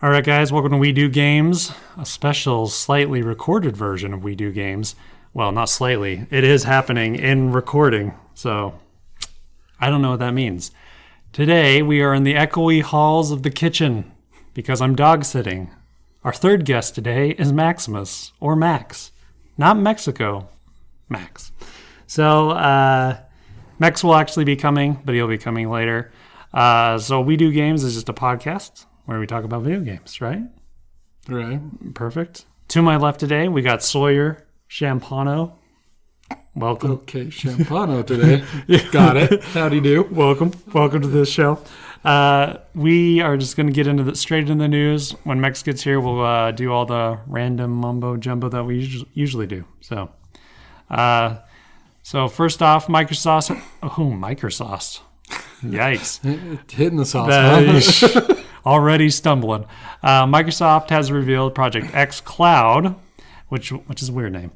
All right, guys, welcome to We Do Games, a special, slightly recorded version of We Do Games. Well, not slightly. It is happening in recording, so I don't know what that means. Today, we are in the echoey halls of the kitchen because I'm dog sitting. Our third guest today is Maximus, or Max. Not Mexico, Max. So, Max will actually be coming, but he'll be coming later. So We Do Games is just a podcast where we talk about video games, right? Right. Perfect. To my left today, we got Sawyer Champano. Welcome. Okay, Champano today. Got it. Howdy do. Welcome to this show. We are just going to get into straight into the news. When Mex gets here, we'll do all the random mumbo jumbo that we usually do. So first off, Microsoft. Oh, Microsoft. Yikes. Hitting the sauce. Huh? Already stumbling. Microsoft has revealed Project X Cloud, which is a weird name,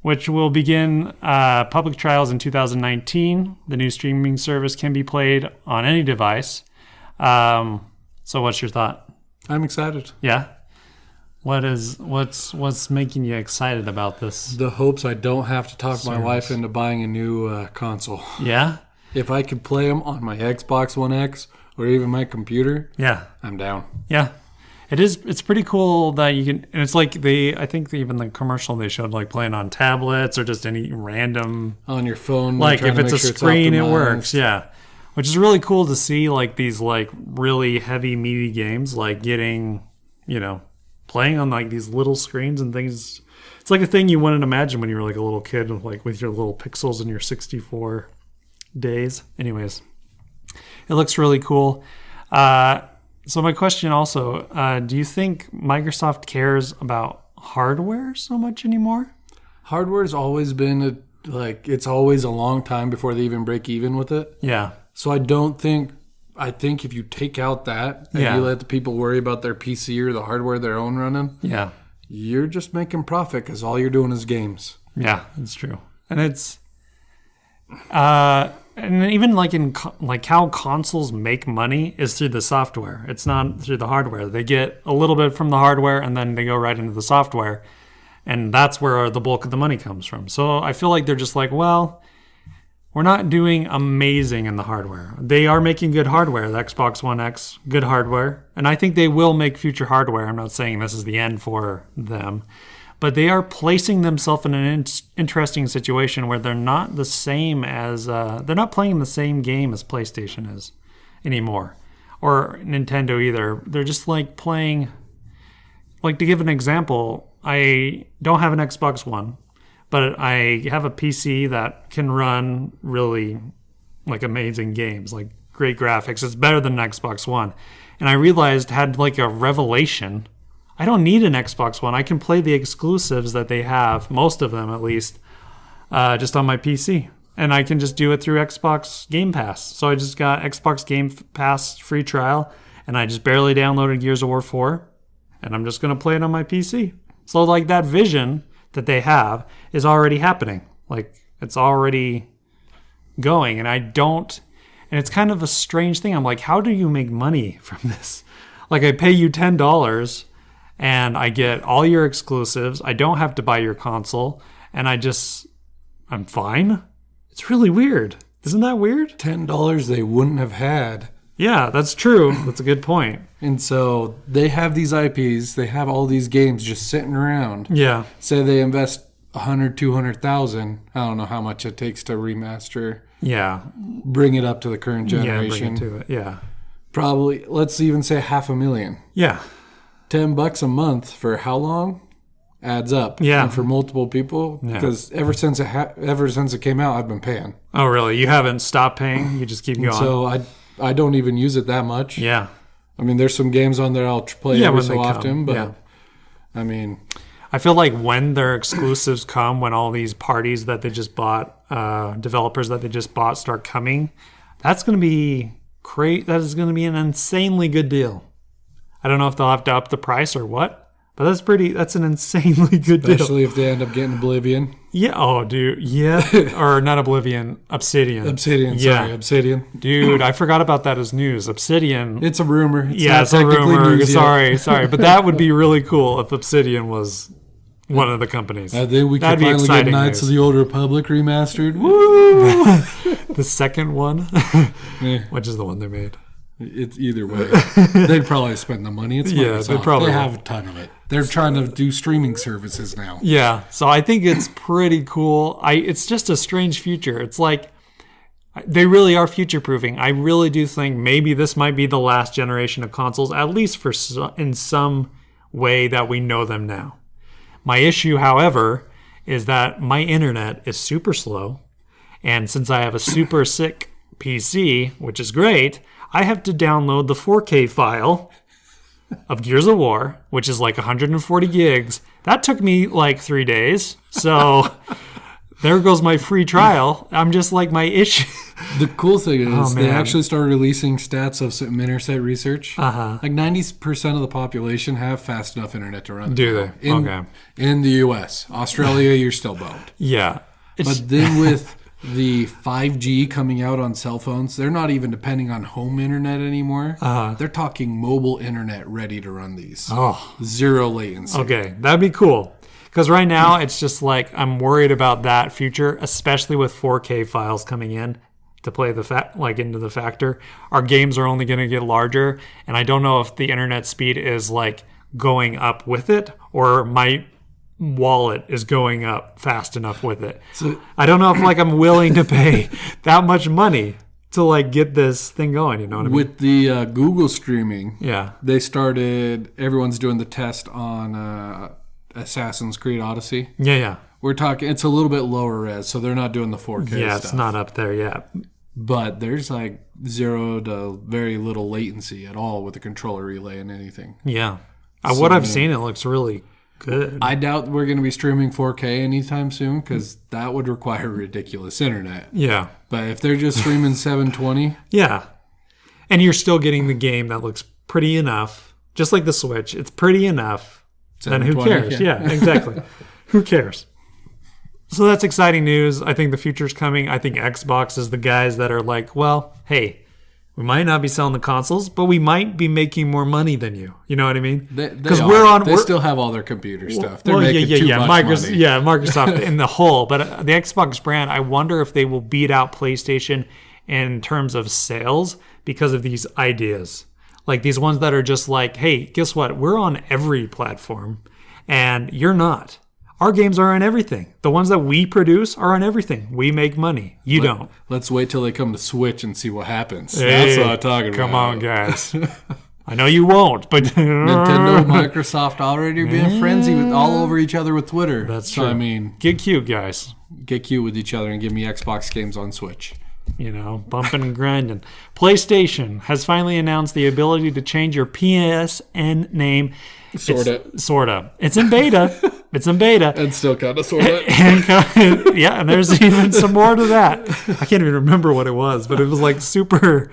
which will begin public trials in 2019. The new streaming service can be played on any device. So what's your thought? I'm excited. Yeah? What's making you excited about this? The hopes I don't have to talk my wife into buying a new console. Yeah? If I could play them on my Xbox One X or even my computer, yeah, I'm down. Yeah. It's pretty cool that you can, and it's like I think even the commercial they showed, like playing on tablets or just any random. On your phone. Like if it's a screen, it works. Yeah. Which is really cool to see, like these like really heavy, meaty games, like getting, playing on like these little screens and things. It's like a thing you wouldn't imagine when you were like a little kid, like with your little pixels and your 64 days. Anyways, it looks really cool. So my question also, do you think Microsoft cares about hardware so much anymore? Hardware's always been it's always a long time before they even break even with it. Yeah. So I think if you take out that and you let the people worry about their PC or the hardware their own running, you're just making profit because all you're doing is games. Yeah, it's true. And it's and even like in like how consoles make money is through the software. It's not through the hardware. They get a little bit from the hardware and then they go right into the software, and that's where the bulk of the money comes from. So I feel like they're just like, well, we're not doing amazing in the hardware. They are making good hardware. The Xbox One X, good hardware, and I think they will make future hardware. I'm not saying this is the end for them. But they are placing themselves in an interesting situation where they're not the same as they're not playing the same game as PlayStation is anymore, or Nintendo either. They're just like playing. Like, to give an example, I don't have an Xbox One, but I have a PC that can run really like amazing games, like great graphics. It's better than an Xbox One, and I realized had like a revelation. I don't need an Xbox One. I can play the exclusives that they have, most of them at least, just on my PC. And I can just do it through Xbox Game Pass. So I just got Xbox Game Pass free trial, and I just barely downloaded Gears of War 4, and I'm just going to play it on my PC. So like that vision that they have is already happening. Like it's already going, and and it's kind of a strange thing. I'm like, how do you make money from this? Like I pay you $10, and I get all your exclusives. I don't have to buy your console. And I'm fine. It's really weird. Isn't that weird? $10 they wouldn't have had. Yeah, that's true. That's a good point. And so they have these IPs. They have all these games just sitting around. Yeah. Say they invest $100,000, $200,000. I don't know how much it takes to remaster. Yeah. Bring it up to the current generation. Yeah, bring it to it. Yeah. Probably, let's even say $500,000. Yeah. $10 a month for how long adds up? Yeah, and for multiple people, because ever since it came out, I've been paying. Oh, really? You haven't stopped paying? You just keep going. So I don't even use it that much. Yeah. I mean, there's some games on there I'll play every so often, but I mean, I feel like when their exclusives come, when all these parties that they just bought, developers that they just bought start coming, that's going to be great. That is going to be an insanely good deal. I don't know if they'll have to up the price or what, But that's an insanely good deal. Especially if they end up getting Oblivion. Yeah. Oh, dude. Yeah. Or not Oblivion. Obsidian. Obsidian. Dude, I forgot about that as news. Obsidian. It's a rumor. It's a rumor. Sorry. But that would be really cool if Obsidian was one of the companies. I think we could finally get Knights of the Old Republic remastered. Woo! The second one, which is the one they made. It's either way. They'd probably spend the money. It's Microsoft. They have a ton of it. They're trying to do streaming services now. Yeah, so I think it's pretty cool. It's just a strange future. It's like they really are future-proofing. I really do think maybe this might be the last generation of consoles, at least in some way that we know them now. My issue, however, is that my internet is super slow, and since I have a super sick PC, which is great, I have to download the 4K file of Gears of War, which is like 140 gigs. That took me like 3 days. So there goes my free trial. I'm just like my issue. The cool thing is they actually started releasing stats of some internet research. Like 90% of the population have fast enough internet to run. Do they? Okay. In the U.S. Australia, you're still boned. Yeah. But then with the 5G coming out on cell phones, they're not even depending on home internet anymore. They're talking mobile internet ready to run these. Oh. Zero latency. Okay, that'd be cool. Because right now, it's just like I'm worried about that future, especially with 4K files coming in to play into the factor. Our games are only going to get larger, and I don't know if the internet speed is like going up with it, or my wallet is going up fast enough with it. So I don't know if like I'm willing to pay that much money to like get this thing going. You know what I mean? With the Google streaming, they started. Everyone's doing the test on Assassin's Creed Odyssey. Yeah. We're talking. It's a little bit lower res, so they're not doing the 4K. Yeah, stuff. It's not up there yet. But there's like 0 to very little latency at all with the controller relay and anything. Yeah, what I've seen, it looks really good. I doubt we're going to be streaming 4K anytime soon because that would require ridiculous internet. Yeah. But if they're just streaming 720. Yeah. And you're still getting the game that looks pretty enough. Just like the Switch. It's pretty enough. Then who cares? Yeah, exactly. Who cares? So that's exciting news. I think the future's coming. I think Xbox is the guys that are like, well, hey, we might not be selling the consoles, but we might be making more money than you. You know what I mean? Because they still have all their computer stuff. They're making too much money. Yeah, Microsoft in the whole. But the Xbox brand, I wonder if they will beat out PlayStation in terms of sales because of these ideas. Like these ones that are just like, hey, guess what? We're on every platform, and you're not. Our games are on everything. The ones that we produce are on everything. We make money. You don't. Let's wait till they come to Switch and see what happens. Hey, that's what I'm talking about. Come on, guys. I know you won't, but Nintendo, Microsoft already being frenzy with all over each other with Twitter. That's true. I mean, get cute, guys. Get cute with each other and give me Xbox games on Switch. You know, bumping and grinding. PlayStation has finally announced the ability to change your PSN name. Sorta. It's in beta. And still kind of sorta. Yeah, and there's even some more to that. I can't even remember what it was, but it was like super.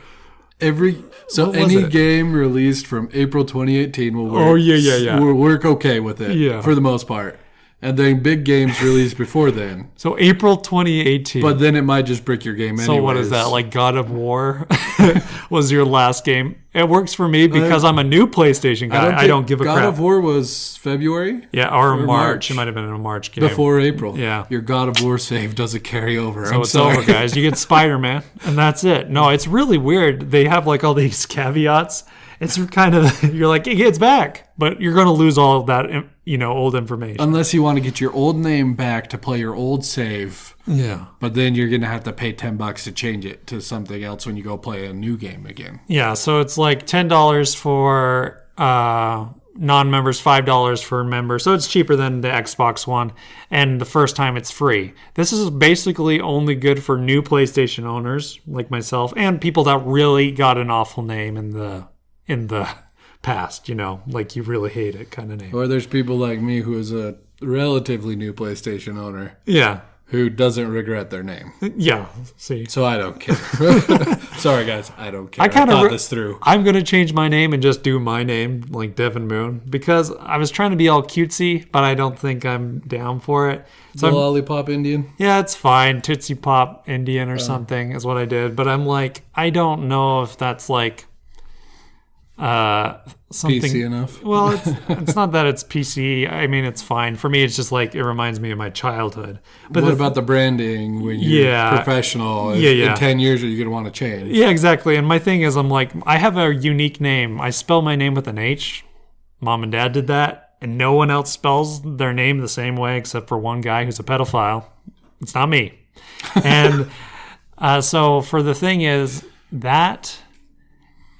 Any game released from April 2018 will work. Oh yeah. Will work okay with it. For the most part. And then big games released before then. So April 2018. But then it might just brick your game anyways. So what is that? Like God of War was your last game? It works for me because I'm a new PlayStation guy. I don't give a crap. God of War was February? Yeah, or March. It might have been a March game. Before April. Yeah. Your God of War save doesn't carry over. So it's over, guys. You get Spider-Man, and that's it. No, it's really weird. They have like all these caveats. It's kind of, you're like, it's back, but you're going to lose all of that, old information. Unless you want to get your old name back to play your old save. Yeah. But then you're going to have to pay $10 to change it to something else when you go play a new game again. Yeah, so it's like $10 for non-members, $5 for members. So it's cheaper than the Xbox One, and the first time it's free. This is basically only good for new PlayStation owners like myself and people that really got an awful name in the past, like you really hate it kind of name. Or there's people like me who is a relatively new PlayStation owner. Yeah. who doesn't regret their name. Yeah, see. So I don't care. Sorry, guys. I don't care. I thought this through. I'm going to change my name and just do my name, like Devin Moon, because I was trying to be all cutesy, but I don't think I'm down for it. So Lollipop Indian? Yeah, it's fine. Tootsie Pop Indian or something is what I did. But I'm like, I don't know if that's like something PC enough. Well, it's not that it's PC. I mean, it's fine for me. It's just like it reminds me of my childhood. But what about the branding when you're professional? In 10 years, are you gonna want to change? Yeah, exactly. And my thing is, I'm like, I have a unique name. I spell my name with an H. Mom and Dad did that, and no one else spells their name the same way except for one guy who's a pedophile. It's not me. And so for the thing is that.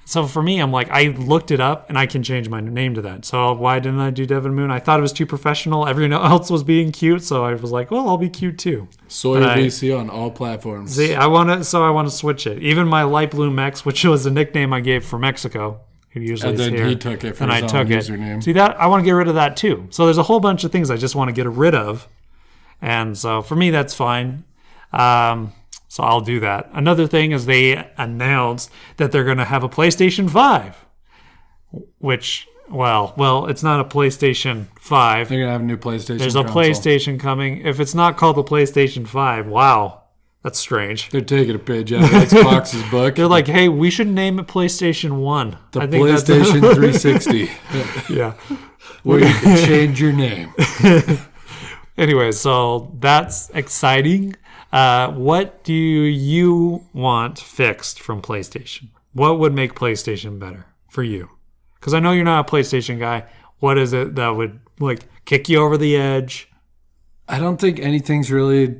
So for me, I'm like, I looked it up and I can change my name to that. So why didn't I do Devin Moon? I thought it was too professional. Everyone else was being cute, so I was like, well, I'll be cute too. Soy VC on all platforms. See, I want to switch it. Even my Light Blue Mex, which was a nickname I gave for Mexico, who usually is here. And then he took it for his own username. See, that I want to get rid of that too. So there's a whole bunch of things I just want to get rid of. And so for me, that's fine. So I'll do that. Another thing is they announced that they're going to have a PlayStation 5, which, well, it's not a PlayStation 5. They're going to have a new PlayStation There's a console. PlayStation coming. If it's not called the PlayStation 5, wow, that's strange. They're taking a page out of Xbox's book. They're like, hey, we should name it PlayStation 1. The PlayStation 360. Yeah. Where you can change your name. Anyway, so that's exciting. What do you want fixed from PlayStation? What would make PlayStation better for you? Because I know you're not a PlayStation guy. What is it that would like kick you over the edge? I don't think anything's really...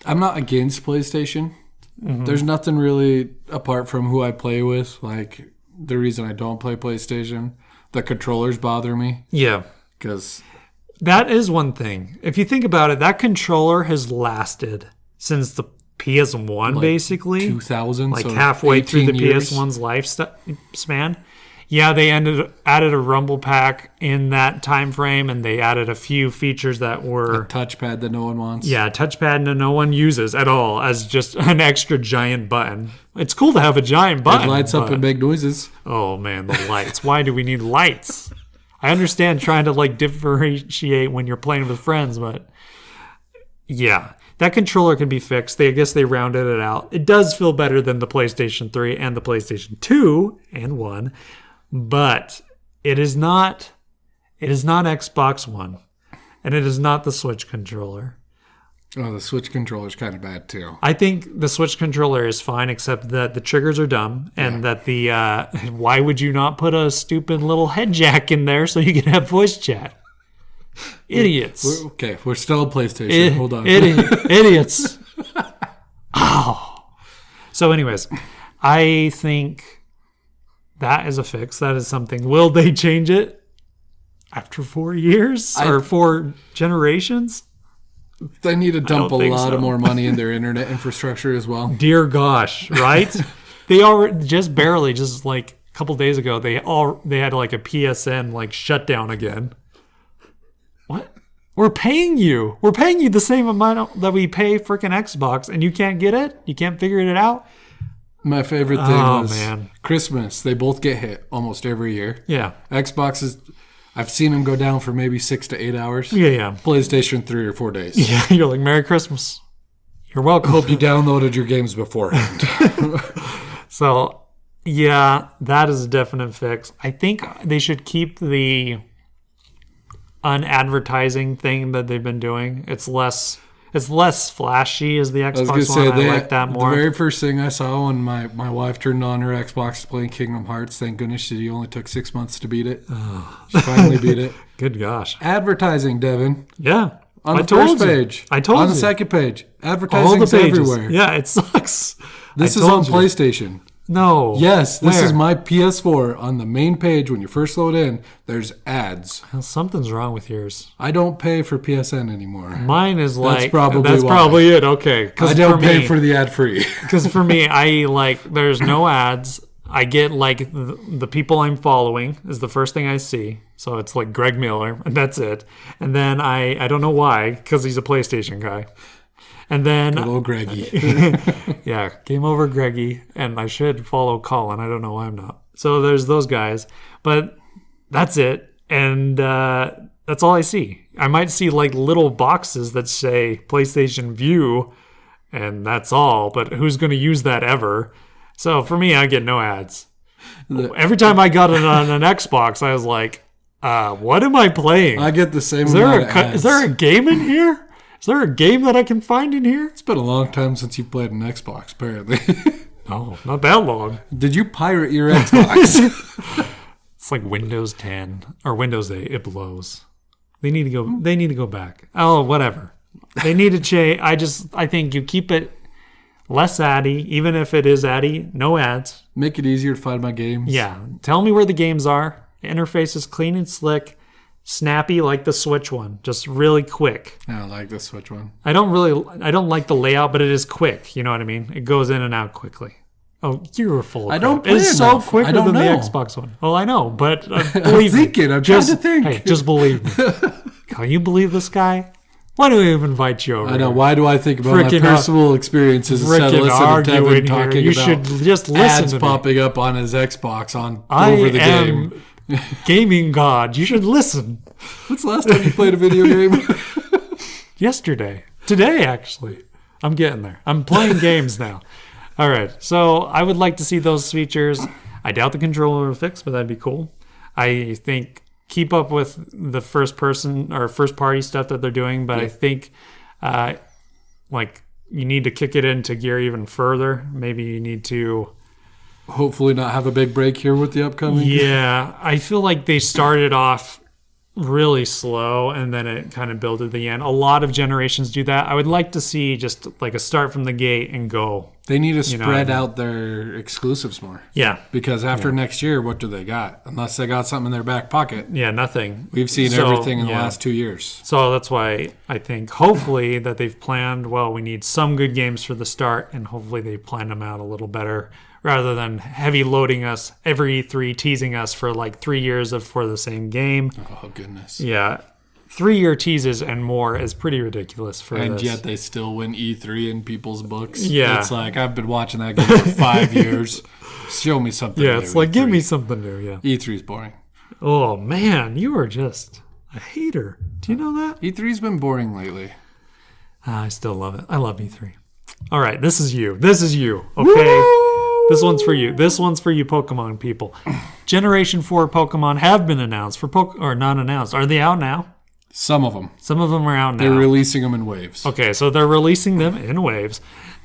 I'm not against PlayStation. Mm-hmm. There's nothing really apart from who I play with. Like the reason I don't play PlayStation, the controllers bother me. Yeah. Because... That is one thing. If you think about it, that controller has lasted since the PS1, basically. 2000, like so halfway through the years. PS1's lifespan. Yeah, they added a rumble pack in that time frame, and they added a few features that were... A touchpad that no one wants. Yeah, a touchpad that no one uses at all as just an extra giant button. It's cool to have a giant button. It lights up and make noises. Oh, man, the lights. Why do we need lights? I understand trying to like differentiate when you're playing with friends, but yeah, that controller can be fixed. I guess they rounded it out. It does feel better than the PlayStation 3 and the PlayStation 2 and 1, but it is not Xbox One, and it is not the Switch controller. Oh, the Switch controller is kind of bad too. I think the Switch controller is fine, except that the triggers are dumb, and that the why would you not put a stupid little head jack in there so you can have voice chat? Idiots. We're still a PlayStation. Hold on. Idiots. Oh. So, anyways, I think that is a fix. That is something. Will they change it after 4 years or 4 generations? They need to dump a lot of more money in their internet infrastructure as well. Dear gosh, right? They already just barely, just like a couple days ago, they had like a PSN like shutdown again. What? We're paying you the same amount that we pay freaking Xbox, and you can't get it? You can't figure it out? My favorite thing was Christmas. They both get hit almost every year. Yeah. Xbox is... I've seen them go down for maybe 6 to 8 hours. Yeah. PlayStation 3 or 4 days. Yeah, you're like, Merry Christmas. You're welcome. Hope you downloaded your games beforehand. So, yeah, that is a definite fix. I think they should keep the unadvertising thing that they've been doing. It's less flashy as the Xbox One. I like that more. The very first thing I saw when my wife turned on her Xbox playing Kingdom Hearts, thank goodness she only took 6 months to beat it. She finally beat it. Good gosh. Advertising, Devin. Yeah. On the first page. I told you. On the second page. Advertising is everywhere. Yeah, it sucks. This is on PlayStation. No. Yes, this is my PS4. On the main page, when you first load in, there's ads. Well, something's wrong with yours. I don't pay for PSN anymore. Mine is that's like... That's probably it. Okay. I don't pay for the ad-free. Because for me, there's no ads. I get like the people I'm following is the first thing I see. So it's like Greg Miller, and that's it. And then I don't know why, because he's a PlayStation guy. And then, Good old Greggy. yeah, game over Greggy. And I should follow Colin. I don't know why I'm not. So there's those guys. But that's it. And that's all I see. I might see like little boxes that say PlayStation View, and that's all. But who's going to use that ever? So for me, I get no ads. Every time I got it on an Xbox, I was like, what am I playing? I get the same Is amount of ads. is there a game in here? Is there a game that I can find in here? It's been a long time since you played an Xbox, apparently. No, not that long. Did you pirate your Xbox? It's like Windows 10 or Windows 8. It blows. They need to go. They need to go back. Oh, whatever. They need to change. I think you keep it less addy, even if it is addy. No ads. Make it easier to find my games. Yeah. Tell me where the games are. The interface is clean and slick, snappy like the Switch one. Just really quick. I don't like the Switch one. I don't like the layout, but it is quick. You know what I mean? It goes in and out quickly. Oh, you're full of I don't crap. play It's so enough. quicker I don't than know. the Xbox one. Oh, I know, but I'm believe me. thinking. I'm trying to think. Hey, just believe me. Can you believe this guy? Why do we even invite you over? I know. here? Why do I think about my Frickin' personal experiences instead of Frickin' listening to arguing Devin here. talking You about should just listen ads to me. popping up on his Xbox on I over the am game? gaming god. You should listen. When's the last time you played a video game? Yesterday. Today, actually. I'm getting there. I'm playing games now. All right. So I would like to see those features. I doubt the controller will fix, but that'd be cool. I think keep up with the first person or first party stuff that they're doing, but I think like you need to kick it into gear even further. Maybe you need to Hopefully not have a big break here with the upcoming. Yeah, I feel like they started off really slow and then it kind of built at the end. A lot of generations do that. I would like to see just like a start from the gate and go. They need to You know, spread out their exclusives more. Yeah. Because after next year, what do they got? Unless they got something in their back pocket. Yeah, nothing. We've seen So, everything in the yeah. last 2 years. So that's why I think hopefully that they've planned, well, we need some good games for the start, and hopefully they planned them out a little better rather than heavy loading us every E3, teasing us for like 3 years for the same game. Oh, goodness. Yeah. 3-year teases and more is pretty ridiculous for And this. yet they still win E3 in people's books. Yeah. It's like, I've been watching that game for 5 years. Show me something Yeah, new, it's like, E3. give me something new, yeah. E3's boring. Oh, man, you are just a hater. Do you know that? E3's been boring lately. I still love it. I love E3. All right, this is you. This is you, okay? This one's for you. This one's for you Pokemon people. Generation 4 Pokemon have been announced or not announced. Are they out now? Some of them. Some of them are out now. They're releasing them in waves. Okay, so they're releasing them in waves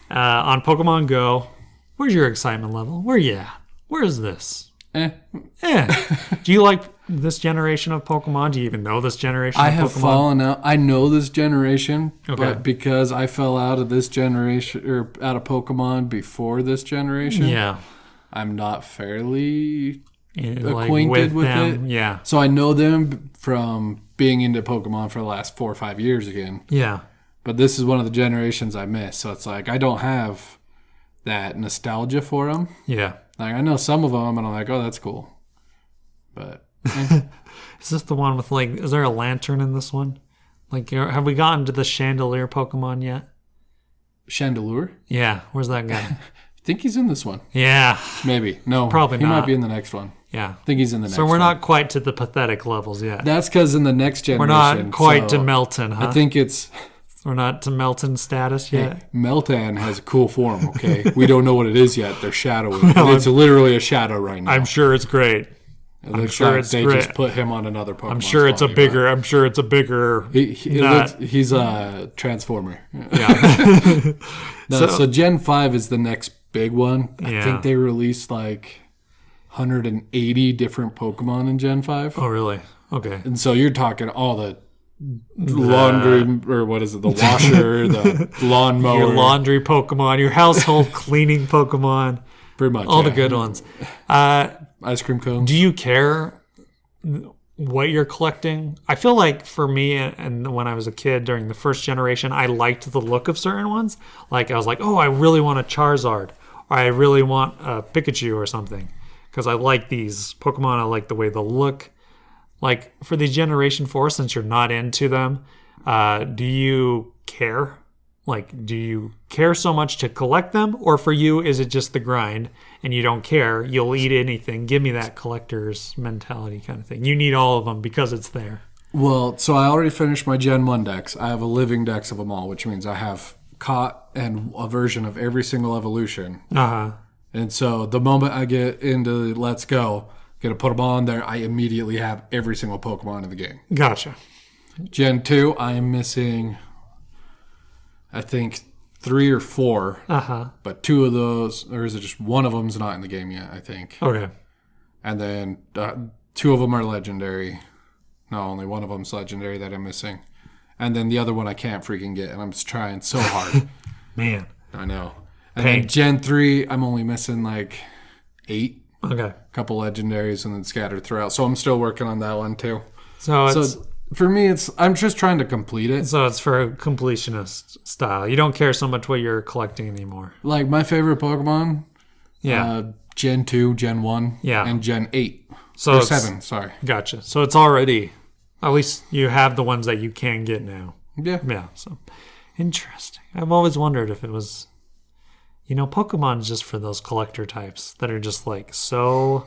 on Pokemon Go. Where's your excitement level? Where you at? Where is this? Eh. Do you like this generation of Pokemon? Do you even know this generation I of have Pokemon? fallen out. I know this generation, Okay. but because I fell out of this generation or out of Pokemon before this generation, Yeah. I'm not fairly Like acquainted with them. it. Yeah. So I know them from being into Pokemon for the last 4 or 5 years again. Yeah. But this is one of the generations I missed. So it's like I don't have that nostalgia for them. Yeah. Like I know some of them, and I'm like, oh, that's cool. But Is this the one with like, is there a lantern in this one? Like, have we gotten to the chandelier Pokemon yet? Chandelure? Yeah. Where's that guy? I think he's in this one. Yeah. Maybe. No. Probably he not. might be in the next one. Yeah. I think he's in the next So we're one. not quite to the pathetic levels yet. That's because in the next generation. We're not quite so to Melton, huh? I think it's. We're not to Melton status yet. Meltan has a cool form, okay? We don't know what it is yet. They're shadowing. It's literally a shadow right now. I'm sure it's great. It looks sure like it's they great. just put him on another Pokemon. I'm sure it's a bigger. He's a Transformer. Yeah. No, so Gen 5 is the next big one. I Yeah. think they released like 180 different Pokemon in Gen 5. Oh, really? Okay. And so you're talking all the laundry, or what is it, the washer, the lawnmower. Your laundry Pokemon, your household cleaning Pokemon, Pretty much. all yeah. the good ones. Ice cream cones. Do you care what you're collecting? I feel like for me, and when I was a kid during the first generation, I liked the look of certain ones. Like I was like, oh, I really want a Charizard, or I really want a Pikachu or something, because I like these Pokemon. I like the way they look. Like for the Generation 4, since you're not into them, do you care? Like, do you care so much to collect them, or for you, is it just the grind and you don't care? You'll eat anything. Give me that collector's mentality kind of thing. You need all of them because it's there. Well, so I already finished my Gen 1 decks. I have a living dex of them all, which means I have caught and a version of every single evolution. Uh-huh. And so the moment I get into Let's Go, gonna put them on there, I immediately have every single Pokemon in the game. Gotcha. Gen 2, I am missing, I think, 3 or 4. Uh-huh. But 2 of those, or is it just one of them's not in the game yet, I think. Okay. And then 2 of them are legendary. No, only one of them's legendary that I'm missing. And then the other one I can't freaking get, and I'm just trying so hard. Man. I know. And Pain. then Gen 3, I'm only missing like 8. Okay. A couple legendaries and then scattered throughout. So I'm still working on that one too. So for me, I'm just trying to complete it. So it's for completionist style. You don't care so much what you're collecting anymore. Like my favorite Pokemon, Yeah. Gen 2, Gen 1, Yeah. and Gen 8. So Or it's 7, sorry. Gotcha. So it's already, at least you have the ones that you can get now. Yeah. Yeah. So interesting. I've always wondered if it was, Pokemon is just for those collector types that are just like so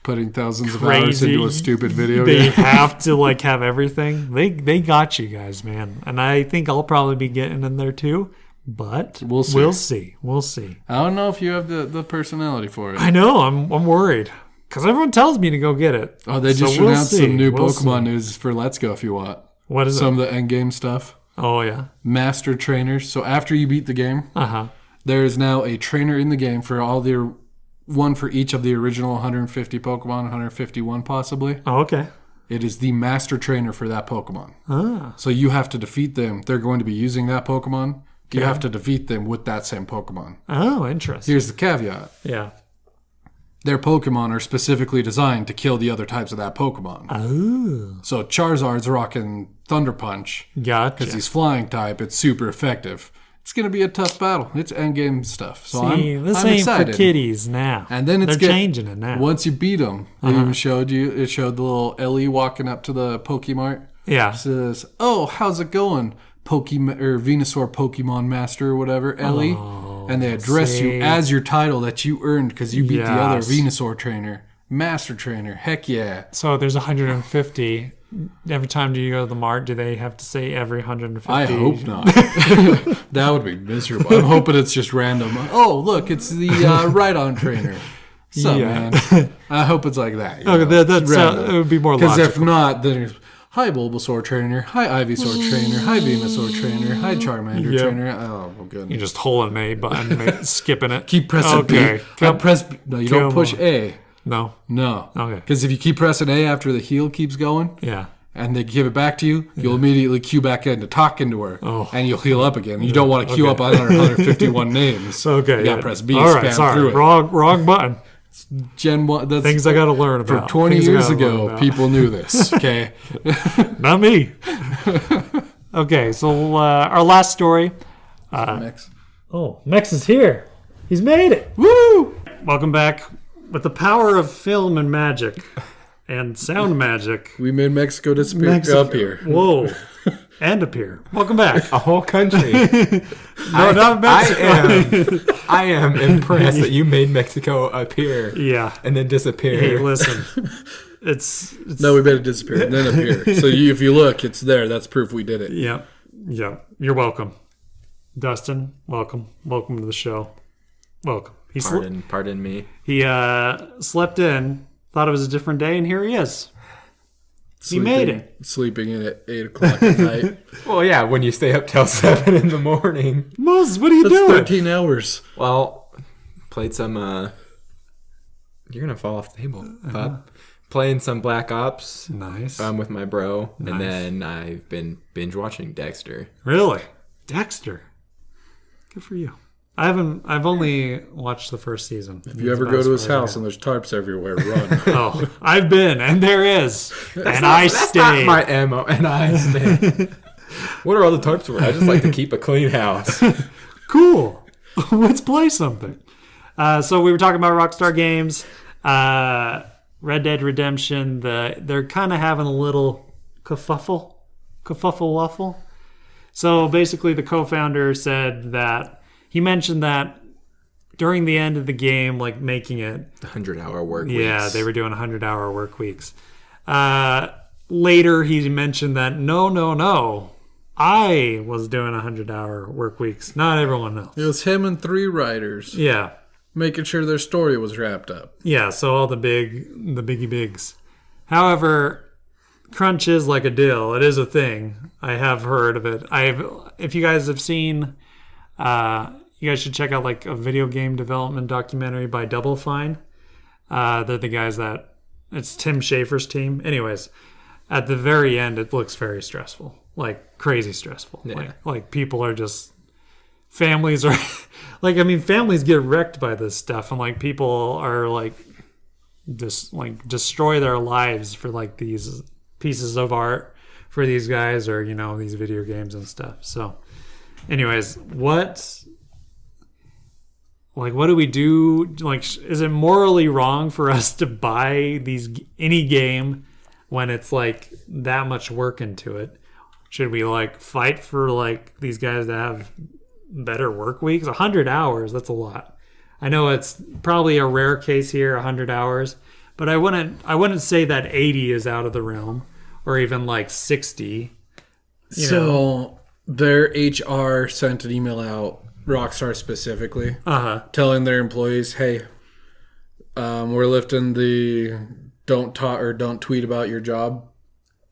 Putting thousands of crazy. hours into a stupid video They game. have to like have everything. They got you guys, man. And I think I'll probably be getting in there too. But We'll see. We'll see. I don't know if you have the personality for it. I know. I'm worried because everyone tells me to go get it. Oh, they So just we'll announced see. some new We'll Pokemon see. news for Let's Go if you want. What is Some it? of the endgame stuff. Oh yeah. Master trainers. So after you beat the game, Uh-huh. there is now a trainer in the game for one for each of the original 150 Pokemon, 151 possibly. Oh, okay. It is the master trainer for that Pokemon. Ah. So you have to defeat them. They're going to be using that Pokemon. You Okay. have to defeat them with that same Pokemon. Oh, interesting. Here's the caveat. Yeah. Their Pokemon are specifically designed to kill the other types of that Pokemon. Oh. So Charizard's rocking Thunder Punch Gotcha. because he's flying type. It's super effective. It's going to be a tough battle. It's endgame stuff. So See, I'm this ain't excited. for kiddies now. And then They're changing it now. Once you beat them, it even showed the little Ellie walking up to the Pokemart. Yeah. Says, "Oh, how's it going, Pokemon or Venusaur Pokemon Master or whatever, Ellie?" And they address see. you as your title that you earned because you beat the other Yes. Venusaur trainer, Master Trainer. Heck yeah! So there's 150. Every time do you go to the mart, do they have to say every 150? I hope not. That would be miserable. I'm hoping it's just random. Oh, look, it's the Rhydon trainer. So, Yeah. man, I hope it's like that. Okay, that's Random. it would be more Because logical. if not, then there's hi Bulbasaur trainer, hi Ivysaur trainer, hi Venusaur trainer, hi Charmander Yep. trainer. Oh, well, You're goodness. just holding A button, skipping it. Keep pressing Okay. B. Press B. No, you don't Come push on. A. No. No. Okay. Because if you keep pressing A after the heal keeps going, Yeah. and they give it back to you, you'll immediately queue back in to talk into her, Oh. and you'll heal up again. You don't want to queue Okay. up on 151 names. Okay. You gotta yeah. press B, All right. spam Sorry. through it. Wrong button. Gen 1, that's Things I got to learn for about. 20 Things I years gotta learn ago, about. people knew this, okay? Not me. Okay. So our last story. Next. Oh, Mex is here. He's made it. Woo! Welcome back. With the power of film and magic and sound magic. We made Mexico disappear Mexico. up here. Whoa. And appear. Welcome back. A whole country. No, not Mexico. I am impressed that you made Mexico appear Yeah. and then disappear. Hey, listen. It's No, we made it disappear and then appear. So if you look, it's there. That's proof we did it. Yeah. Yeah. You're welcome. Dustin, welcome. Welcome to the show. Welcome. He Pardon me. he slept in, thought it was a different day, and here he is. He made it. Sleeping in at 8 o'clock at night. Well, yeah, when you stay up till 7 in the morning. Moses, what are you That's doing? 13 hours. Well, played some. You're gonna fall off the table, bub. Playing some Black Ops Nice. with my bro, Nice. and then I've been binge watching Dexter. Really? Dexter. Good for you. I've only watched the first season. If you ever go to his house and there's tarps everywhere, run. Oh, I've been, and there is. And I That's stayed. not my ammo, and I stay. What are all the types for? I just like to keep a clean house. Cool. Let's play something. So we were talking about Rockstar Games. Red Dead Redemption. They're kind of having a little kerfuffle waffle. So basically, the co-founder said that he mentioned that during the end of the game, like making it, 100-hour work weeks. yeah, they were doing 100-hour work weeks. Later, he mentioned that no, I was doing 100-hour work weeks, not everyone else. It was him and 3 writers Yeah, making sure their story was wrapped up. yeah. So all the biggie bigs. However, crunch is like a deal. It is a thing. I have heard of it. If you guys have seen, you guys should check out like a video game development documentary by Double Fine. They're the guys that, it's Tim Schafer's team. Anyways, at the very end, it looks very stressful, like crazy stressful. Yeah. Like people are just, families are, like, I mean, families get wrecked by this stuff, and like people are like, just like destroy their lives for like these pieces of art for these guys, or you know, these video games and stuff. So anyways, what do we do? Like, is it morally wrong for us to buy any game when it's like that much work into it? Should we like fight for like these guys to have better work weeks? 100 hours, that's a lot. I know it's probably a rare case here, 100 hours, but I wouldn't say that 80 is out of the realm, or even like 60. So their HR sent an email out, Rockstar specifically, telling their employees, "Hey, we're lifting the don't talk or don't tweet about your job.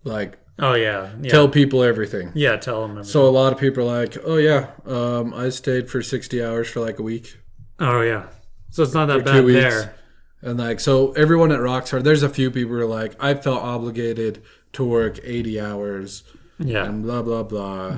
Like, Oh yeah. tell people everything." Yeah, tell them. Everything. So a lot of people are like, "Oh yeah, I stayed for 60 hours for like a week." Oh yeah. So it's not that For bad 2 weeks. there. And like, so everyone at Rockstar, there's a few people who are like, "I felt obligated to work 80 hours Yeah. and blah, blah, blah."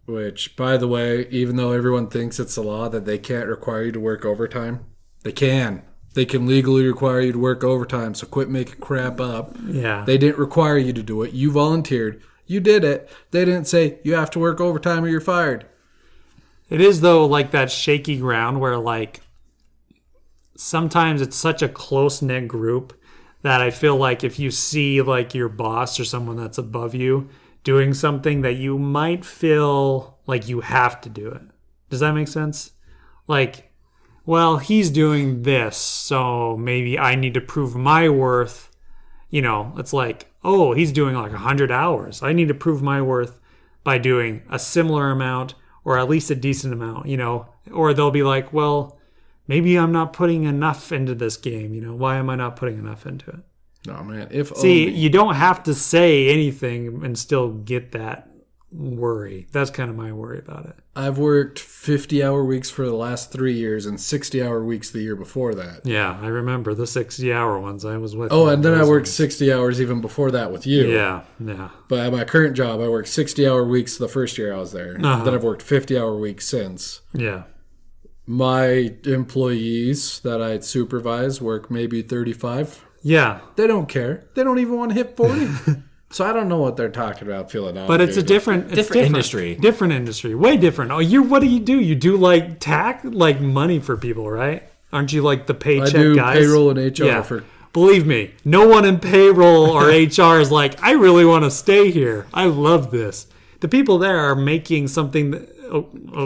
Which, by the way, even though everyone thinks it's a law that they can't require you to work overtime, they can. They can legally require you to work overtime, so quit making crap up. Yeah. They didn't require you to do it. You volunteered. You did it. They didn't say, "You have to work overtime or you're fired." It is, though, like that shaky ground where, like, sometimes it's such a close-knit group that I feel like if you see, like, your boss or someone that's above you doing something, that you might feel like you have to do it. Does that make sense? Like, well, he's doing this, so maybe I need to prove my worth. You know, it's like, oh, he's doing like 100 hours. I need to prove my worth by doing a similar amount, or at least a decent amount, you know. Or they'll be like, well, maybe I'm not putting enough into this game, you know. Why am I not putting enough into it? No, man. If See, only. you don't have to say anything and still get that worry. That's kind of my worry about it. I've worked 50-hour weeks for the last 3 years and 60-hour weeks the year before that. Yeah, I remember the 60-hour ones. I was with Oh, you and then on I those worked ones. 60 hours even before that with you. Yeah. But at my current job, I worked 60-hour weeks the first year I was there. Uh-huh. Then I've worked 50-hour weeks since. Yeah. My employees that I supervise work maybe 35. Yeah. They don't care. They don't even want to hit 40. So I don't know what they're talking about feeling out. But it's a different industry. Different industry. Way different. Oh, what do? You do like like money for people, right? Aren't you like the paycheck I do guys? payroll and HR Yeah. for. Believe me, no one in payroll or HR is like, I really want to stay here. I love this. The people there are making something that,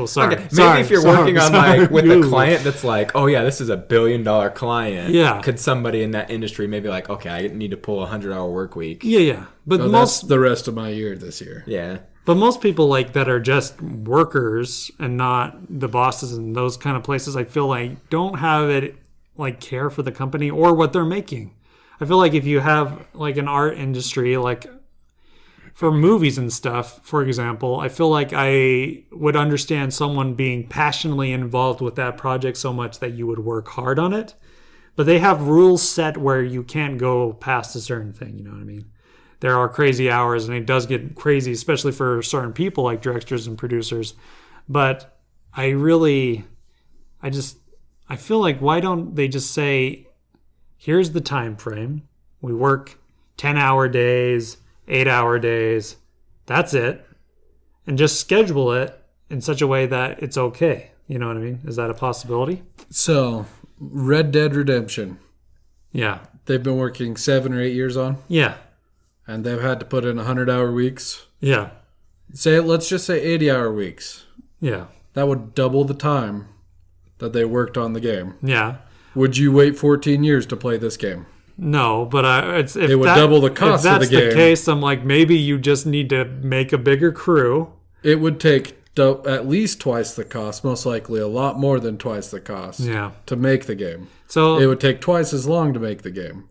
sorry. Okay, maybe Sorry, if you're sorry, working on sorry. like with a Ooh. client that's like, oh yeah, this is $1 billion client. Yeah. Could somebody in that industry maybe like, okay, I need to pull a 100-hour work week. Yeah. But Oh, that's the rest of my year this year. Yeah. But most people like that are just workers and not the bosses and those kind of places, I feel like don't have it like care for the company or what they're making. I feel like if you have like an art industry, like for movies and stuff, for example, I feel like I would understand someone being passionately involved with that project so much that you would work hard on it. But they have rules set where you can't go past a certain thing, you know what I mean? There are crazy hours, and it does get crazy, especially for certain people like directors and producers. But I feel like, why don't they just say, here's the time frame. We work 10-hour days, 8-hour days. That's it. And just schedule it in such a way that it's okay. You know what I mean? Is that a possibility? So, Red Dead Redemption, Yeah. they've been working 7 or 8 years on, Yeah. and they've had to put in 100-hour weeks. Yeah. let's just say 80-hour weeks. Yeah. That would double the time that they worked on the game. Yeah. Would you wait 14 years to play this game? No, but it would double the cost of the game. If that's the case, I'm like, maybe you just need to make a bigger crew. It would take at least twice the cost, most likely a lot more than twice the cost, to make the game. So it would take twice as long to make the game.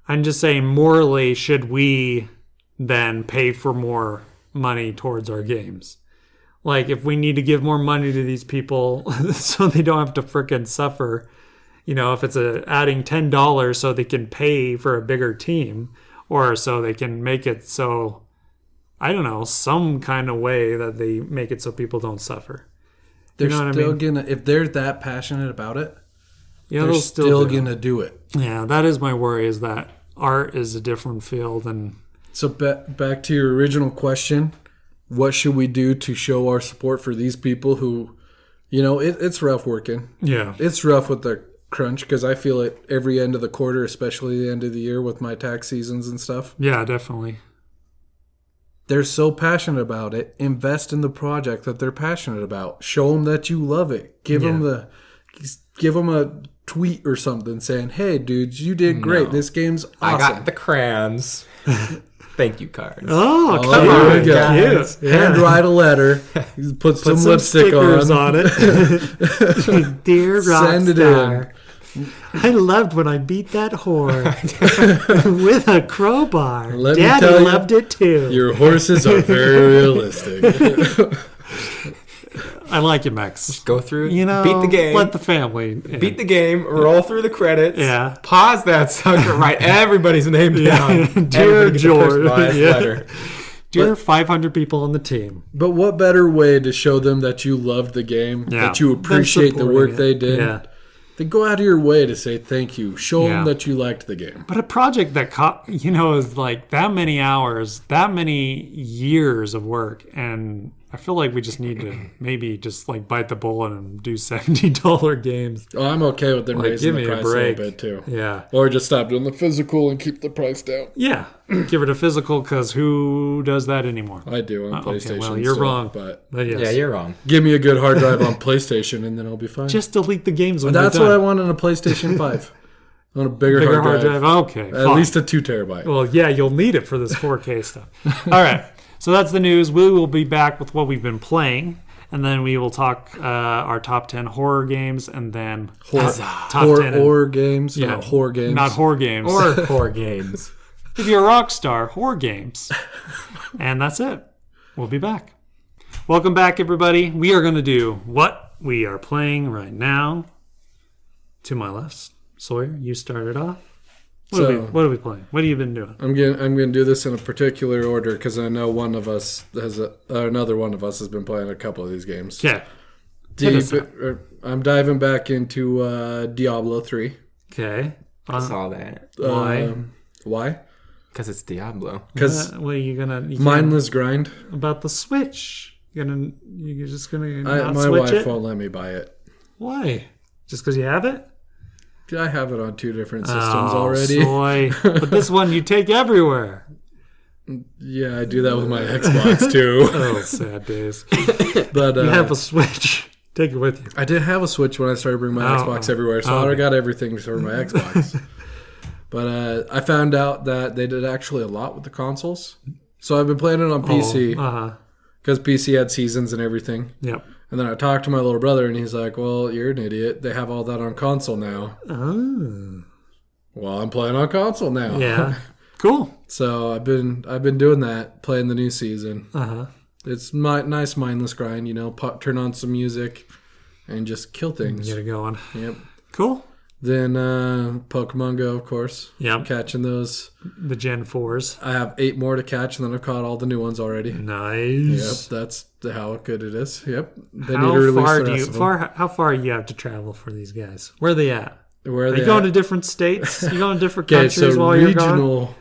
I'm just saying, morally, should we then pay for more money towards our games? Like, if we need to give more money to these people so they don't have to frickin' suffer, if it's adding $10 so they can pay for a bigger team, or so they can make it so, I don't know, some kind of way that they make it so people don't suffer. They're still gonna, if they're that passionate about it, they're still gonna do it. Yeah, that is my worry, is that art is a different field. And so back to your original question, what should we do to show our support for these people who, it's rough working. Yeah. It's rough with the crunch, because I feel it every end of the quarter, especially the end of the year with my tax seasons and stuff. Yeah, definitely. They're so passionate about it. Invest in the project that they're passionate about. Show them that you love it. Give them a tweet or something saying, "Hey, dudes, you did great. No. This game's awesome. I got the crayons. Thank you cards." Oh, come on, guys. Handwrite a letter. Put some lipstick on it. Dear Rockstar. Send it in. I loved when I beat that whore with a crowbar. Daddy loved it too. Your horses are very realistic. I like it, Max. Just go through, beat the game. Let the family in. Beat the game, roll through the credits. Yeah. Pause that sucker, write everybody's name down. Dear George. Letter. Dear 500 people on the team. But what better way to show them that you loved the game, that you appreciate the work they did? Yeah. Then go out of your way to say thank you. Show them that you liked the game. But a project that, is like that many hours, that many years of work, and I feel like we just need to maybe just like bite the bullet and do $70 games. Oh, I'm okay with them raising the price a little bit too. Yeah. Or just stop doing the physical and keep the price down. Yeah. Give it a physical, because who does that anymore? I do on PlayStation. Okay, well, you're wrong. But yes. Yeah, you're wrong. Give me a good hard drive on PlayStation and then I'll be fine. Just delete the games when That's you're done. what I want on a PLStation 5. I want a bigger hard drive. Okay. At least a 2 terabyte. Well, yeah, you'll need it for this 4K stuff. All right. So that's the news. We will be back with what we've been playing, and then we will talk our top 10 horror games, and then top 10 horror games. Yeah, not horror games. Not horror games. Or horror games. If you're a rock star, horror games. And that's it. We'll be back. Welcome back, everybody. We are going to do what we are playing right now. To my left, Sawyer, you started off. What are we playing? What have you been doing? I'm gonna do this in a particular order because I know one of us another one of us has been playing a couple of these games. Okay. I'm diving back into Diablo 3. Okay. I saw that. Why? Why? Because it's Diablo. Because what are you gonna mindless grind about the Switch? You're just gonna not my switch wife it? won't let me buy it. Why? Just because you have it? I have it on 2 different systems already. Soy. But this one you take everywhere. Yeah, I do that with my Xbox too. Oh, sad days. But you have a Switch. Take it with you. I did have a Switch when I started bringing my Xbox everywhere, so I already got everything for my Xbox. But I found out that they did actually a lot with the consoles. So I've been playing it on PC because PC had seasons and everything. Yep. And then I talked to my little brother, and he's like, "Well, you're an idiot. They have all that on console now." Oh. Well, I'm playing on console now. Yeah. Cool. So I've been doing that, playing the new season. Uh-huh. It's nice mindless grind, turn on some music and just kill things. Get it going. Yep. Cool. Then Pokemon Go, of course. Yep. Catching those. The Gen 4s. I have 8 more to catch, and then I've caught all the new ones already. Nice. Yep, that's how good it is. Yep. They need to release the rest of them. How far do you have to travel for these guys? Where are they at? Where are you going to different states? You going to different countries while you're gone?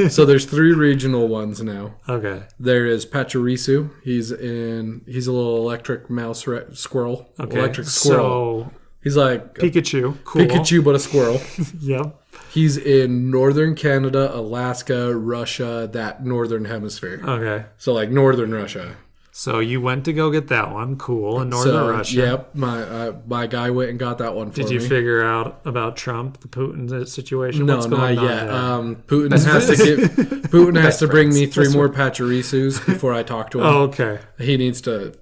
So there's 3 regional ones now. Okay. There is Pachirisu. He's a little electric mouse squirrel. Okay. Electric squirrel. So he's like Pikachu. Cool. Pikachu, but a squirrel. Yep. He's in northern Canada, Alaska, Russia, that northern hemisphere. Okay. So like northern Russia. So you went to go get that one. Cool. In northern Russia. Yep. My guy went and got that one for me. Did you figure out about Trump, the Putin situation? No, What's going not on yet. there? Putin has to bring me 3 more Pachirisus before I talk to him. Oh, okay. He needs to,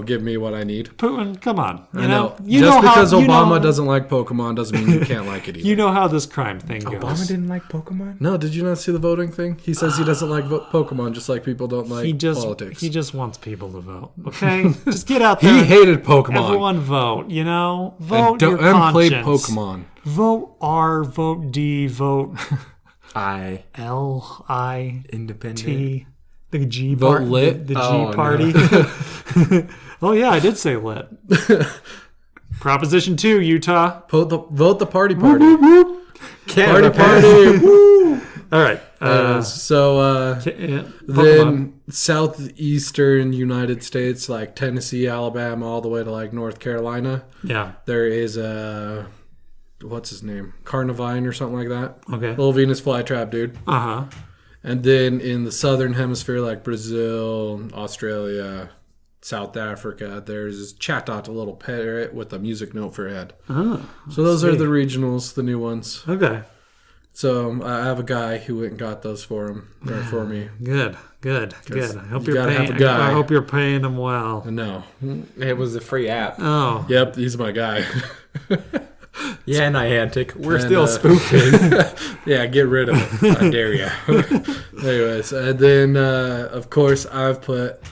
give me what I need. Putin, come on. I know. Just because Obama doesn't like Pokemon doesn't mean you can't like it either. You know how this crime thing goes. Obama didn't like Pokemon? No, did you not see the voting thing? He says he doesn't like Pokemon, just like people don't like politics. He just wants people to vote. Okay, just get out there. He hated Pokemon. Everyone vote. Vote your and play conscience. Pokemon. Vote R. Vote D. Vote I. L. I. Independent. T. The G Vote part. lit? The G Oh, party. Oh yeah, I did say lit. Proposition 2, Utah. Vote the party. Canada Party. Woo! All right. Then southeastern United States, like Tennessee, Alabama, all the way to like North Carolina, Yeah. there is what's his name? Carnivine or something like that. Okay. Little Venus flytrap dude. Uh-huh. And then in the southern hemisphere, like Brazil, Australia, South Africa, there's Chatot, a little parrot with a music note for a head. Oh, So those are the regionals, the new ones. okay. So I have a guy who went and got those for him, or for me. Good. I hope you you're gotta paying. have a guy. I hope you're paying him well. No. It was a free app. Oh. Yep, he's my guy. Yeah, Niantic. We're And, still spoofing. Yeah, get rid of it. I dare you. Anyways, and then, of course, I put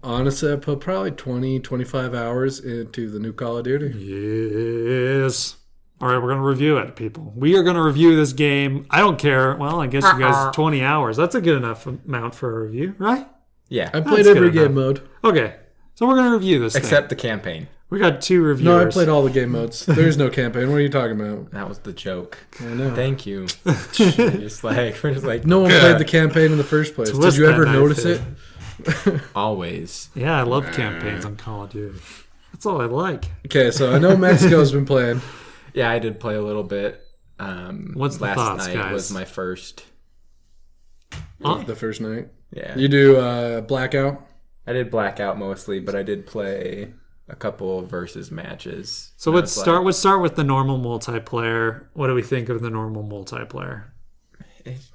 probably 20, 25 hours into the new Call of Duty. Yes. All right, we're going to review it, people. We are going to review this game. I don't care. Well, I guess you guys 20 hours. That's a good enough amount for a review, right? Yeah. I played That's every good game mode. Okay. So we're going to review this Except the campaign. We got 2 reviewers. No, I played all the game modes. There's no campaign. What are you talking about? That was the joke. I know. Thank you. we're just like No one played the campaign in the first place. Twist Did you that ever knife notice in. it? always. Yeah, I love campaigns on Call of Duty. That's all I like. Okay, so I know Mexico's been playing. Yeah, I did play a little bit. What's the last thoughts, night guys? was my first. The first night. Yeah. You do Blackout? I did Blackout mostly, but I did play a couple of versus matches. So let's start with the normal multiplayer. What do we think of the normal multiplayer?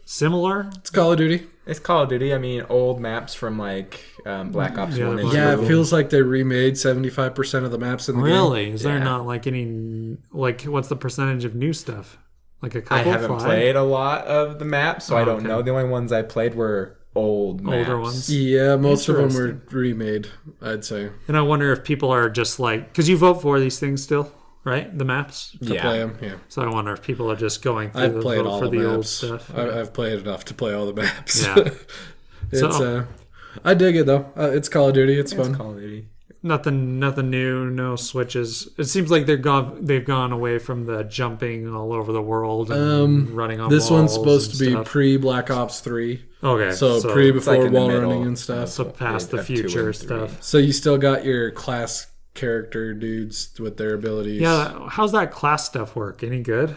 Similar? It's Call of Duty. It's Call of Duty. I mean, old maps from like Black Ops Yeah, 1 and 2. Yeah, it feels like they remade 75% of the maps in the game. Really? Is there Yeah. not like any what's the percentage of new stuff? Like a I couple? haven't 5? played a lot of the maps, so I don't okay. know. The only ones I played were old maps. Older ones. Yeah, most of them were remade, I'd say, And I wonder if people are just like, because you vote for these things still, right? The maps. to Yeah. play them. Yeah. So I wonder if people are just going through I've the played vote all for the the old maps. stuff. I've played enough to play all the maps. Yeah. It's So- I dig it though. It's Call of Duty. It's It's fun. Call of Duty. Nothing new, no switches. It seems like they've gone away from the jumping all over the world and running on This walls one's supposed and to be stuff. pre Black Ops 3. Okay, So pre before like in the wall middle. running and stuff. so past the F2 future and 3. stuff. So you still got your class character dudes with their abilities. Yeah, how's that class stuff work? Any good?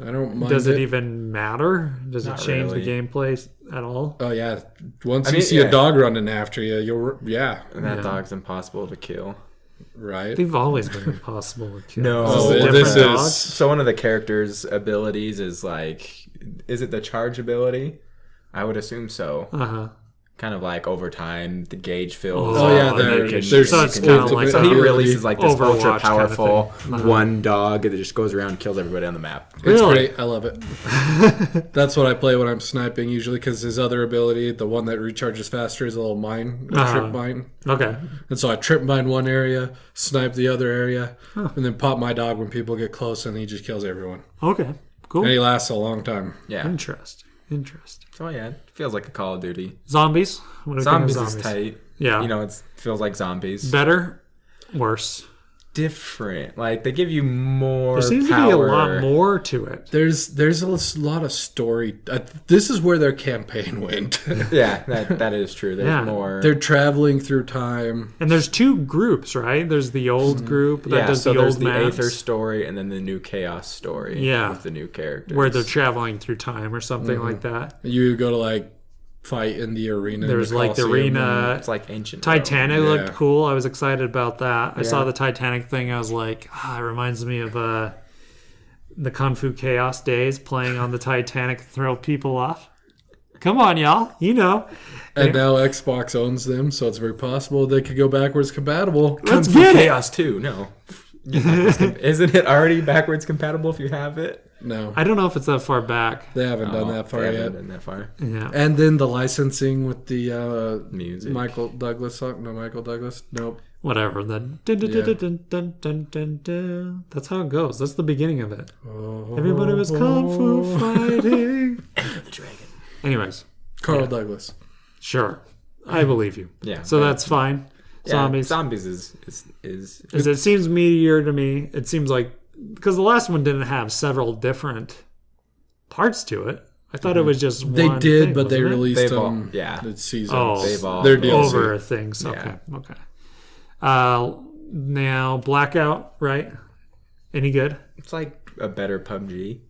I don't mind Does it even matter? Does it Not change really. the gameplay at all? Oh yeah. Once I you mean, see yeah. a dog running after you, And that Yeah. dog's impossible to kill. right. They've always been impossible to kill. No. Is Oh, it a this different is- dog? So one of the character's abilities is like, is it the charge ability? I would assume so. Uh-huh. Kind of like over time, the gauge fills. Oh, up, yeah, and there- you can- there's So it's you kind can- of like so he ability. releases like this Overwatch ultra kind of powerful thing. Uh-huh. one dog that just goes around and kills everybody on the map. It's Really? great. I love it. That's what I play when I'm sniping usually because his other ability, the one that recharges faster, is a little mine, a trip mine. Okay. And so I trip mine one area, snipe the other area, and then pop my dog when people get close, and he just kills everyone. Okay. Cool. And he lasts a long time. Yeah. Interesting. So yeah, it feels like a Call of Duty. Zombies? What do you think of Zombies is tight. Yeah. You know, it feels like zombies. Better? Worse? different. Like they give you more. There seems power. to be a lot more to it. There's a lot of story. This is where their campaign went. Yeah, that is true. There's more. They're traveling through time. And there's two groups, right? There's the old group that does so the there's old the maps, Aether story and then the new Chaos story. Yeah. With the new characters. where they're traveling through time or something like that. You go to like fight in the arena. There's like the arena. It's like ancient Titanic Rome. looked cool. I was excited about that. I saw the Titanic thing. I was like, it reminds me of the Kung Fu Chaos days playing on the Titanic to throw people off. Come on, y'all. You know. And now Xbox owns them, so it's very possible they could go backwards compatible. Let's Kung Fu get it. Chaos 2. No. Isn't it already backwards compatible if you have it? No, I don't know if it's that far back. they haven't done that far They haven't yet. done that far. Yeah. And then the licensing with the Music. Michael Douglas song. No, Michael Douglas. Nope. Whatever. Then dun, dun, dun, dun, dun, dun, dun, dun. That's how it goes. That's the beginning of it. Everybody was kung fu fighting. Enter the Dragon. Anyways, Carl Douglas. sure, I believe you. Yeah. So that's fine. Yeah, Zombies. Zombies is As it seems meteor to me. It seems like because the last one didn't have several different parts to it. I thought it was just They one did, thing, but they wasn't it? released They've them. all- yeah. The seasons. Oh, They've all- They're DLC. over things. Okay, okay. Now Blackout, right? Any good? It's like a better PUBG.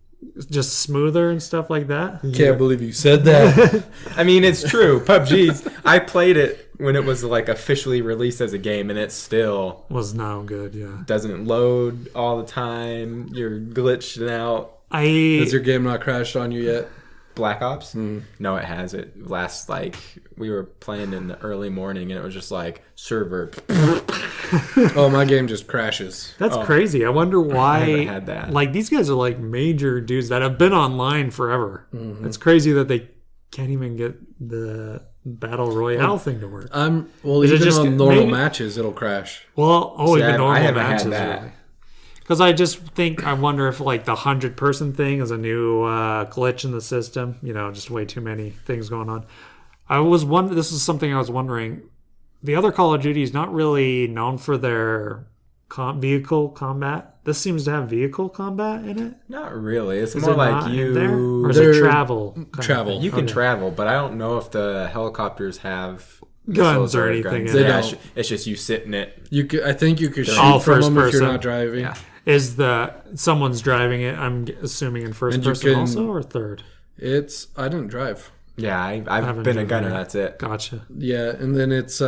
Just smoother and stuff like that. Can't believe you said that. I mean, it's true. PUBG's. I played it when it was like officially released as a game, and it still Was now good. Yeah. doesn't load all the time. You're glitched out. Has your game not crashed on you yet? Black Ops? No, it has. It last like we were playing in the early morning, and it was just like server. Oh, my game just crashes. That's crazy. I wonder why. haven't had that. Like these guys are like major dudes that have been online forever. It's crazy that they can't even get the battle royale thing to work. Well, Is it even just- on normal maybe- matches, it'll crash. Well, See, even I normal haven't had matches, that. really. Because I just think I wonder if like the 100-person thing is a new glitch in the system. You know, just way too many things going on. This is something I was wondering. The other Call of Duty is not really known for their vehicle combat. This seems to have vehicle combat in it. Not really. It's Is more it like not in there? you. Or is it They're- travel? kind of travel. thing? You can Okay. travel, but I don't know if the helicopters have Guns missiles or anything in They it. Yeah, don't. it's just you sit in it. I think you could shoot All from first them if you're person. not driving. Yeah. Is someone's driving it? I'm assuming in first And you person can- also or third. I didn't drive. Yeah, I've haven't been a driven gunner. it. That's it. Gotcha. Yeah, and then it's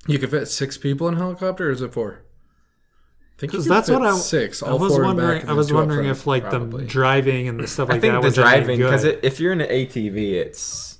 you can fit 6 people in a helicopter, or is it 4? I think you Because can that's fit what 6. I All was 4 in wondering. back. and I then was 2 up wondering front. if like probably. the driving and the stuff like I think that the was any driving good. because if you're in an ATV, it's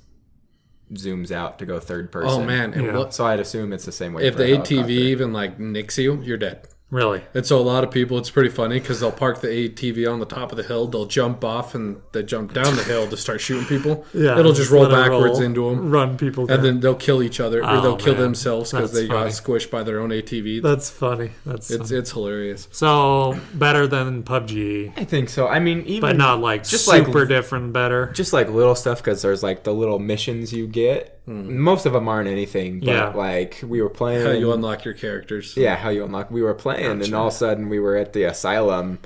zooms out to go third person. Oh man, and Yeah. what, So I'd assume it's the same way. if for the a ATV helicopter. even like nicks you, you're dead. Really? And so a lot of people, it's pretty funny because they'll park the ATV on the top of the hill, they'll jump off, and they jump down the hill to start shooting people. Yeah. It'll just roll let it backwards roll, into them, Run people. Down. and then they'll kill each other, or Oh, they'll kill man. themselves because That's they got funny. squished by their own ATV. That's funny. That's It's hilarious. so better than PUBG, I think so. I mean, even but not like just like- super different. Better. just like little stuff because there's like the little missions you get. Most of them aren't anything, but Yeah. like we were playing. How you unlock your characters. Yeah, how you unlock. We were playing, and all of a sudden we were at the asylum,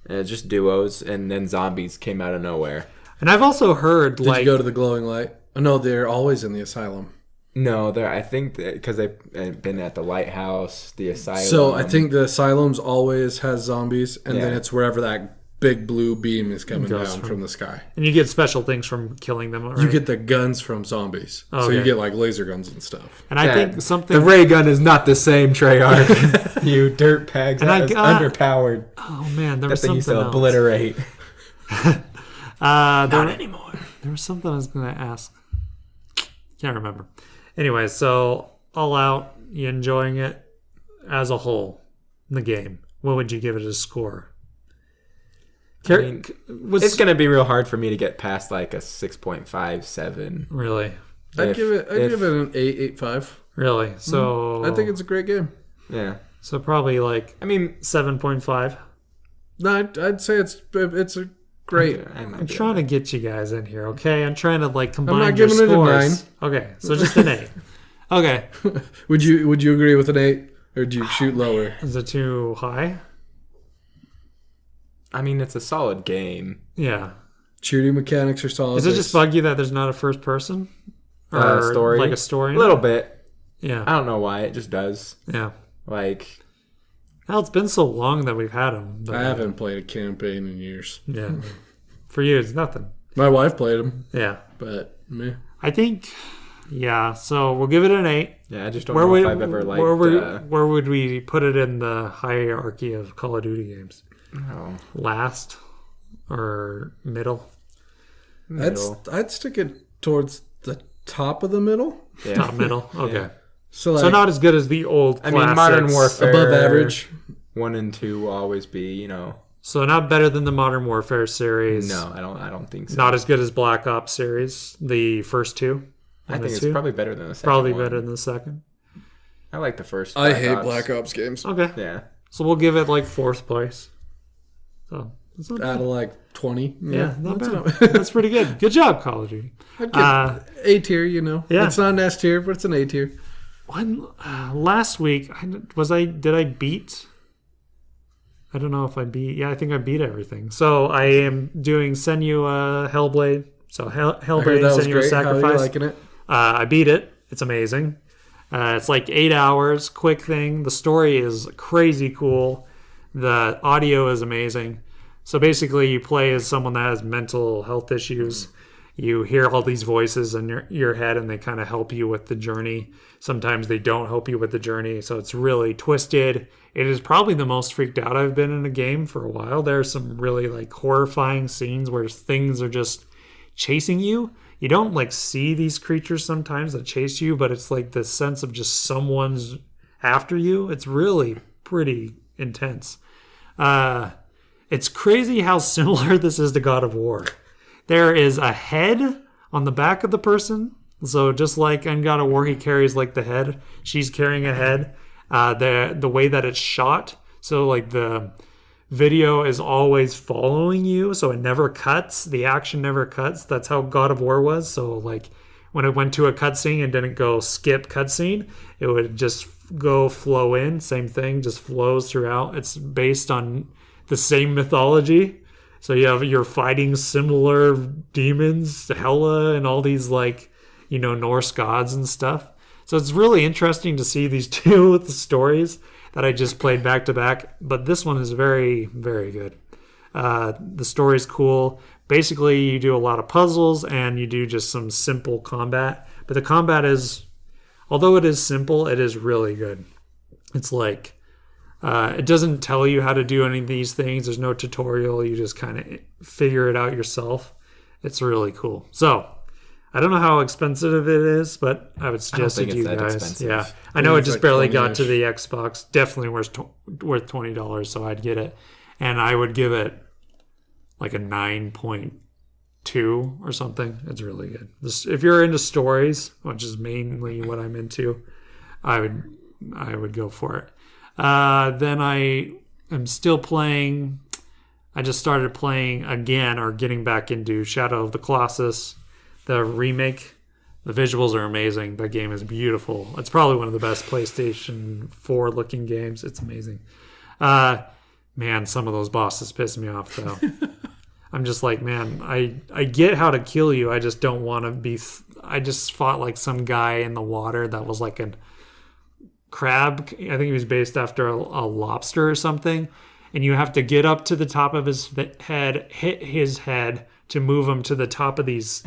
and it's just duos, and then zombies came out of nowhere. And I've also heard Did like you go to the glowing light? Oh, no, they're always in the asylum. No, there. I think because they've been at the lighthouse, the asylum. So I think the asylums always has zombies, and then Yeah. it's wherever that big blue beam is coming Goes down from the sky. and you get special things from killing them. Right? You get the guns from zombies, so Okay. you get like laser guns and stuff. and I think something. the ray gun is not the same, Treyarch. You dirt pegs. And I That is got- underpowered. oh man, there That was thing something used to else. obliterate. Not anymore. There was something I was going to ask. Can't remember. Anyway, so All Out, you enjoying it as a whole, the game? What would you give it as a score? I mean, Was it's gonna be real hard for me to get past like a 6.57. really, I'd give it an 8.5. really. So I think it's a great game. Yeah, so probably like I mean, 7.5. No, I'd say it's a great. I'm trying to get you guys in here, okay? I'm trying to like combine not your giving it a scores. Okay, so just an 8. Okay, Would you agree with an 8? Or do you shoot lower? Is it too high? I mean, it's a solid game. Yeah. Shooting mechanics are solid. Does it just bug you that there's not a first person? Or Story? like a story? A little bit. Yeah. I don't know why. It just does. Yeah. Like, Hell, it's been so long that we've had them. I haven't played a campaign in years. Yeah. For you, it's nothing. My wife played them, Yeah. but meh. I think, yeah, so we'll give it an 8. yeah, I just don't know if I've ever liked... where would we put it in the hierarchy of Call of Duty games? oh, Last or middle? middle. I'd stick it towards the top of the middle. Yeah. Top middle? Okay. Yeah. So, So not as good as the old I classics. mean, Modern Warfare... above average. 1 and 2 will always be, you know... So not better than the Modern Warfare series. No, I don't think so. Not as good as Black Ops series, the first two. I think it's two. probably better than the second Probably one. better than the second. I like the first. I hate Ops. Black Ops games. Okay. Yeah. So we'll give it like 4th place. So that's not Out of like 20. Yeah, not that's bad. That's pretty good. Good job, Call of Duty. I'd give A tier, you know. Yeah. It's not an S tier, but it's an A tier. Last week, did I beat? I don't know if I beat. Yeah, I think I beat everything. So I am doing Senua Hellblade. So I heard Hellblade that was Senua great. How are you Sacrifice. liking it? I beat it. It's amazing. It's like 8 hours, quick thing. The story is crazy cool. The audio is amazing. So basically, you play as someone that has mental health issues. You hear all these voices in your head, and they kind of help you with the journey. Sometimes they don't help you with the journey. So it's really twisted. It is probably the most freaked out I've been in a game for a while. There are some really like horrifying scenes where things are just chasing you. You don't like see these creatures sometimes that chase you, but it's like this sense of just someone's after you. It's really pretty intense. It's crazy how similar this is to God of War. There is a head on the back of the person. So just like in God of War, he carries like the head. She's carrying a head. The way that it's shot, so like the video is always following you, so it never cuts. The action never cuts. That's how God of War was. So like when it went to a cutscene, it didn't go skip cutscene. It would just go flow in. Same thing, just flows throughout. It's based on the same mythology. So you're fighting similar demons, Hela, and all these like, you know, Norse gods and stuff. So it's really interesting to see these two stories that I just played back to back. But this one is very, very good. The story's cool. Basically, you do a lot of puzzles and you do just some simple combat. But the combat is, although it is simple, it is really good. It's like, it doesn't tell you how to do any of these things. There's no tutorial. You just kind of figure it out yourself. It's really cool. So, I don't know how expensive it is, but I would suggest it to you guys. Expensive. Yeah, I know it It's just like barely got 20-ish. to the Xbox. Definitely worth $20, so I'd get it. And I would give it like a 9.2 or something. It's really good. If you're into stories, which is mainly what I'm into, I would go for it. Then I am still playing. I just started playing again, or getting back into Shadow of the Colossus, the remake. The visuals are amazing. That game is beautiful. It's probably one of the best PlayStation 4 looking games. It's amazing. Man, some of those bosses piss me off though. I'm just like, man, I get how to kill you. I just don't want to be. I just fought like some guy in the water that was like a crab. I think he was based after a lobster or something. And you have to get up to the top of his head, hit his head to move him to the top of these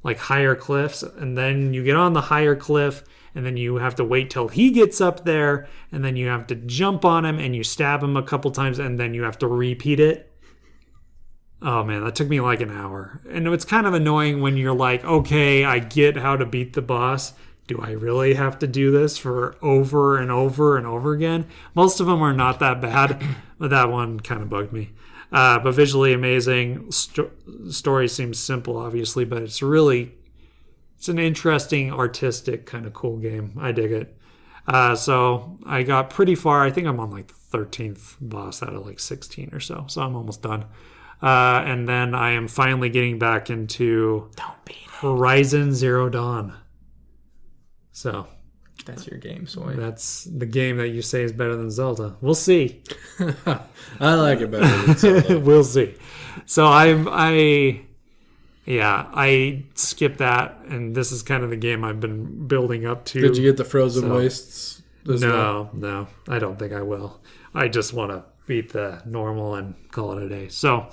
like higher cliffs. And then you get on the higher cliff, and then you have to wait till he gets up there, and then you have to jump on him and you stab him a couple times, and then you have to repeat it. Oh man, that took me like an hour. And it's kind of annoying when you're like, okay, I get how to beat the boss. Do I really have to do this for over and over and over again? Most of them are not that bad, but that one kind of bugged me. But visually amazing. Story seems simple, obviously, but it's an interesting, artistic, kind of cool game. I dig it. So I got pretty far. I think I'm on like the 13th boss out of like 16 or so. So I'm almost done. And then I am finally getting back into Horizon Zero Dawn. So That's your game, Soy. That's the game that you say is better than Zelda. We'll see. I like it better than Zelda. We'll see. So I skipped that, and this is kind of the game I've been building up to. Did you get the Frozen Wastes? No, I don't think I will. I just want to beat the normal and call it a day. So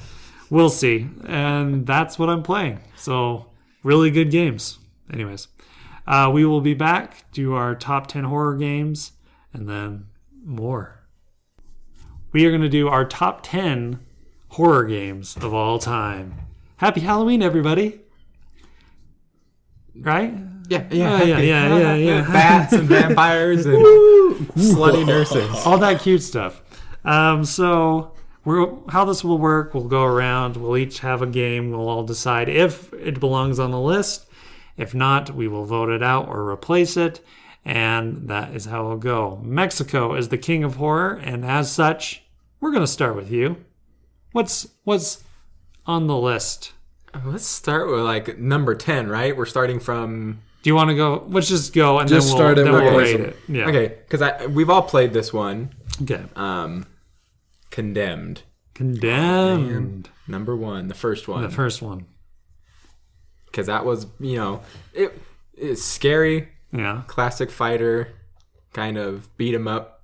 we'll see. And that's what I'm playing. So really good games. Anyways, we will be back to our top 10 horror games and then more. We are going to do our top 10 horror games of all time. Happy Halloween, everybody. Right? Yeah. Bats and vampires and slutty nurses. All that cute stuff. So how this will work, we'll go around. We'll each have a game. We'll all decide if it belongs on the list. If not, we will vote it out or replace it. And that is how it'll go. Mexico is the king of horror. And as such, we're going to start with you. What's on the list? Let's start with like number 10, right? We're starting from... Do you want to go? Let's just go and Just then start it we'll with rate awesome. it. Yeah. Okay, because we've all played this one. Okay. Condemned. Condemned. Number 1, the first one. The first one. Because that was, it's scary. Yeah. Classic fighter, kind of beat 'em up.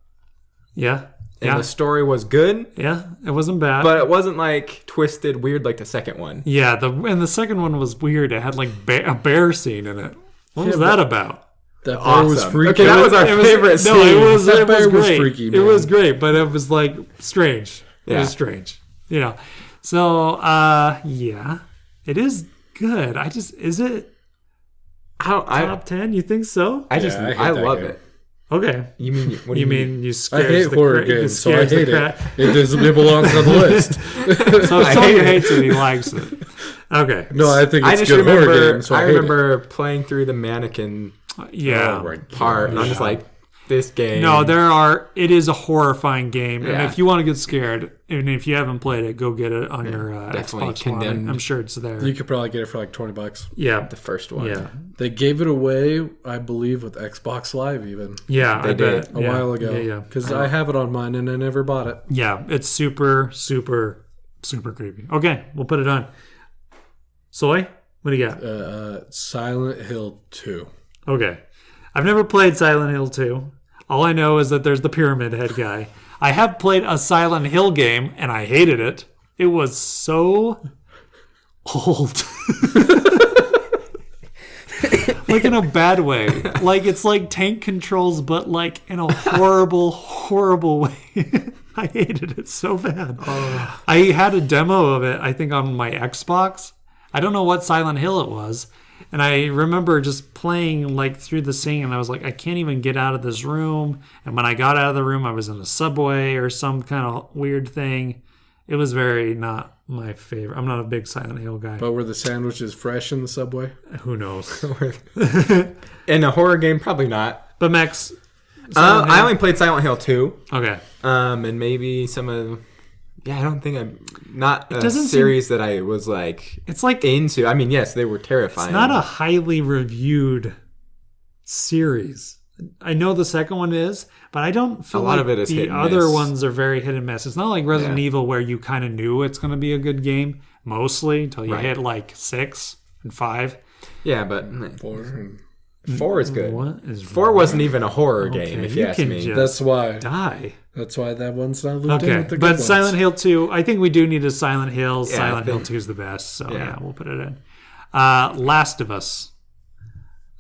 Yeah. And the story was good. Yeah. It wasn't bad. But it wasn't like twisted weird like the second one. Yeah. The second one was weird. It had like a bear scene in it. What was that about? That bear was Awesome. freaky. Okay, that was our favorite scene. No, it was That it was bear was great. freaky, It man. was great, but it was like strange. It Yeah. was strange. So yeah. It is good. Is it top 10? You think so? I I hate I that love game. it. Okay. You mean what do You you mean? mean you I scares hate the horror cra- games, so I scares the hate crap. it. It belongs on the list. So if someone hates it, he likes it. Okay. No, I think I it's just a good horror remember. game, so I I hate remember playing through the mannequin Yeah. Oh my part, and I'm just like, this game. No, it is a horrifying game. And Yeah. if you want to get scared, and if you haven't played it, go get it on your definitely Xbox One. Condemned. I'm sure it's there. You could probably get it for like $20. Yeah. the first one. Yeah. They gave it away, I believe, with Xbox Live even Yeah. They I did. bet. a Yeah. while ago. Yeah. Because I have it on mine and I never bought it. Yeah. It's super, super, super creepy. Okay. We'll put it on. Soy, what do you got? Silent Hill 2. Okay. I've never played Silent Hill 2. All I know is that there's the Pyramid Head guy. I have played a Silent Hill game, and I hated it. It was so old. Like in a bad way. Like it's like tank controls, but like in a horrible, horrible way. I hated it so bad. I had a demo of it, I think, on my Xbox. I don't know what Silent Hill it was. And I remember just playing like through the scene, and I was like, I can't even get out of this room. And when I got out of the room, I was in a subway or some kind of weird thing. It was very not my favorite. I'm not a big Silent Hill guy. But were the sandwiches fresh in the Subway? Who knows? In a horror game, probably not. But Max, I only played Silent Hill 2. okay. And maybe some of... Yeah, I don't think I'm... Not a doesn't series that I was like... It's like into. I mean, yes, they were terrifying. it's not a highly reviewed series. I know the second one is, but I don't feel A lot like of it is the hit and other miss. ones are very hit and miss. It's not like Resident Yeah. Evil where you kind of knew it's going to be a good game mostly until you Right. hit like 6 and 5. Yeah, but... 4 is good. What is 4 wasn't even a horror Okay, game, if you you ask can me. just- That's why. die? That's why that one's not looped in Okay, with the good but ones. Silent Hill 2, I think we do need a Silent Hill. Yeah, Silent I Hill think- 2 is the best, so Yeah. yeah, we'll put it in. Last of Us.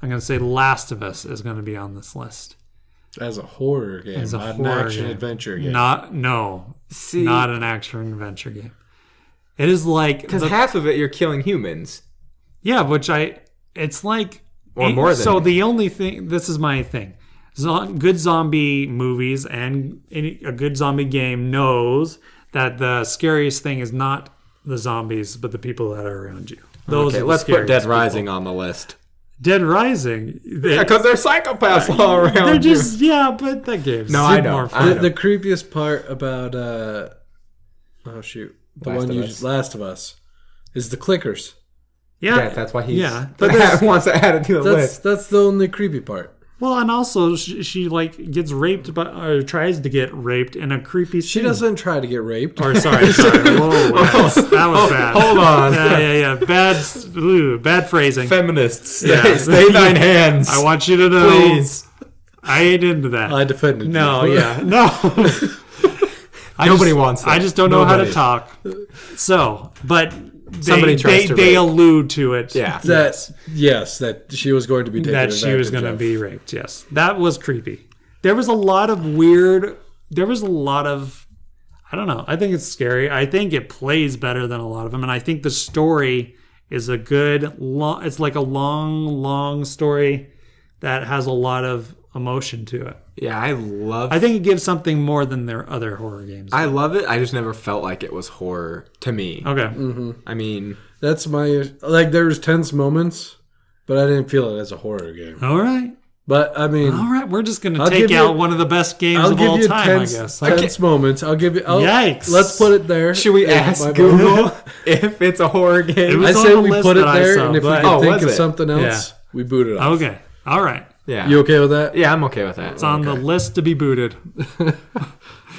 I'm going to say Last of Us is going to be on this list. As a horror game, As a not horror an action game. adventure game. Not an action adventure game. It is like Because half of it, you're killing humans. yeah, it's like Or more than so. that. The only thing, this is my thing. Good zombie movies and a good zombie game knows that the scariest thing is not the zombies, but the people that are around you. Those Okay, are the let's put Dead scariest Rising people. on the list. Dead Rising. Yeah, because they're psychopaths all around They're you. just but that game's No, I know. more I fun. know. The creepiest part about oh shoot, the Last one of you Us. Last of Us is the clickers. Yeah, that's why he's yeah, but there's- wants to add it to the list. That's the only creepy part. Well, and also she like gets raped or tries to get raped in a creepy She scene. doesn't try to get raped. Or sorry. Whoa, that was bad. Hold on. Yeah. Bad phrasing. Feminists, Yeah. stay thine hands. I want you to know. Please. I ain't into that. I defended you. No, yeah. No. Nobody wants that. I just don't know how to Nobody. talk. So, but Somebody tries to they rape. allude to it. Yeah. That she was going to be taken That she was advantage going to of. be raped. Yes. That was creepy. There was a lot of I don't know. I think it's scary. I think it plays better than a lot of them. And I think the story is it's like a long story that has a lot of emotion to it. Yeah, I think it gives something more than their other horror games. I love it. I just never felt like it was horror to me. Okay. I mean, That's my there's tense moments, but I didn't feel it as a horror game. All right. But I mean, All right. We're just going to I'll take give out you- one of the best games I'll of give all you time, tense, I guess. tense moments. I'll give you. Yikes. Let's put it there. should we Yeah, ask my- Google if it's a horror It game? was I on say the we list put it that I there, saw, and if we but- can think was of it? something else, we boot it off. Okay. All right. Yeah. You okay with that? Yeah, I'm okay with that. It's on the list to be booted.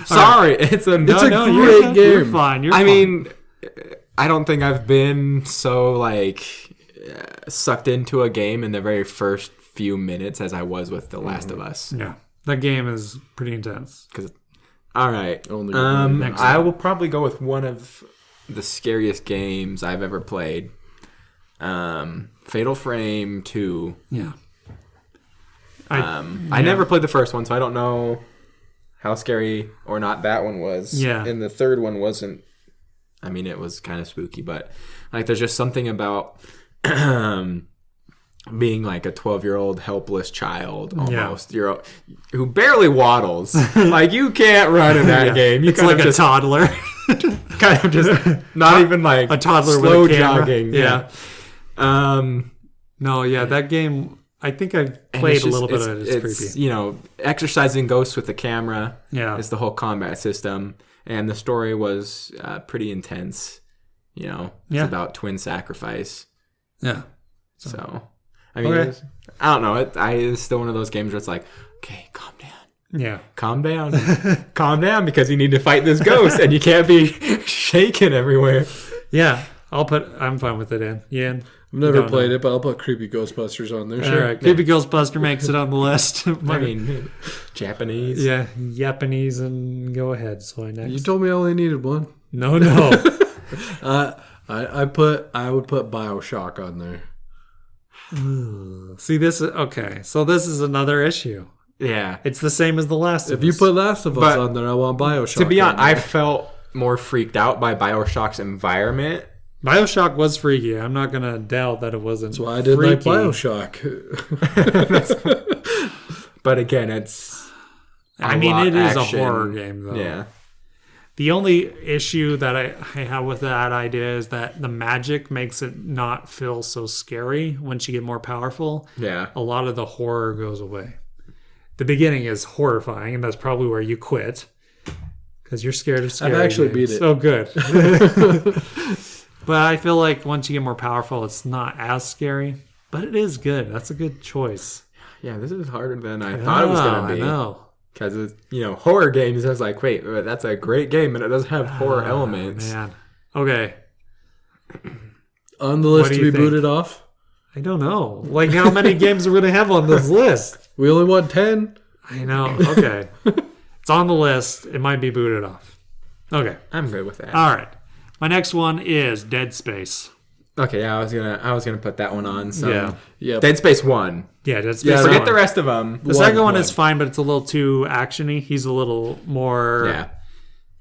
Sorry, it's a It's a you're great good. game. You're fine. You're I fine. mean, I don't think I've been so sucked into a game in the very first few minutes as I was with The Last of Us. Yeah. That game is pretty intense. All right. Only Next I one. will probably go with one of the scariest games I've ever played. Fatal Frame 2. Yeah. I never played the first one, so I don't know how scary or not that one was. Yeah. And the third one wasn't. I mean, it was kind of spooky, but like, there's just something about being like a 12-year-old helpless child almost. Who barely waddles. Like, you can't run in that game. You It's like a toddler. kind of just not even like A toddler slow with a camera. jogging. Yeah. Um. No, yeah, that game, I think I've And played it's a little bit just- of it. It's creepy. You know, exercising ghosts with the camera. Yeah. Is the whole combat system, and the story was pretty intense. You know, it's Yeah. about twin sacrifice. Yeah. So, I mean, Okay. I don't know. It's still one of those games where it's like, okay, calm down. Yeah. Calm down. Calm down, because you need to fight this ghost and you can't be shaking everywhere. Yeah. I'm fine with it, Ian. I've never Don't played know. it, but I'll put Creepy Ghostbusters on there. All Sure. right. Creepy Ghostbuster makes it on the list. I mean, Japanese. yeah. Japanese and go ahead. So I next. You told me I only needed one. No. I would put BioShock on there. See, this is okay. So this is another issue. Yeah. It's the same as the last. If you put Last of Us But on there, I want BioShock. To be on honest, I there. felt more freaked out by BioShock's environment. BioShock was freaky. I'm not gonna doubt that it wasn't. That's why I did like BioShock. But again, it's I mean, lot it is action. a horror game, though. Yeah. The only issue that I have with that idea is that the magic makes it not feel so scary once you get more powerful. Yeah. A lot of the horror goes away. The beginning is horrifying, and that's probably where you quit because you're scared of scary actually games. beat it. So good. But I feel like once you get more powerful, it's not as scary. But it is good. That's a good choice. Yeah, this is harder than I thought it was going to be. I know. Because, horror games, I was like, wait, that's a great game, and it doesn't have horror elements. Man. Okay. On the list do to you be think? booted off. I don't know. Like, how many games are we going to have on this list? We only want 10. I know. Okay. It's on the list. It might be booted off. Okay. I'm good with that. All right. My next one is Dead Space. Okay, yeah, I was gonna put that one on. So. Yeah. Yeah. Dead Space 1. Yeah, Dead Space. Yeah, Forget one. the rest of them. The second one one. is fine, but it's a little too actiony. He's a little more, Yeah.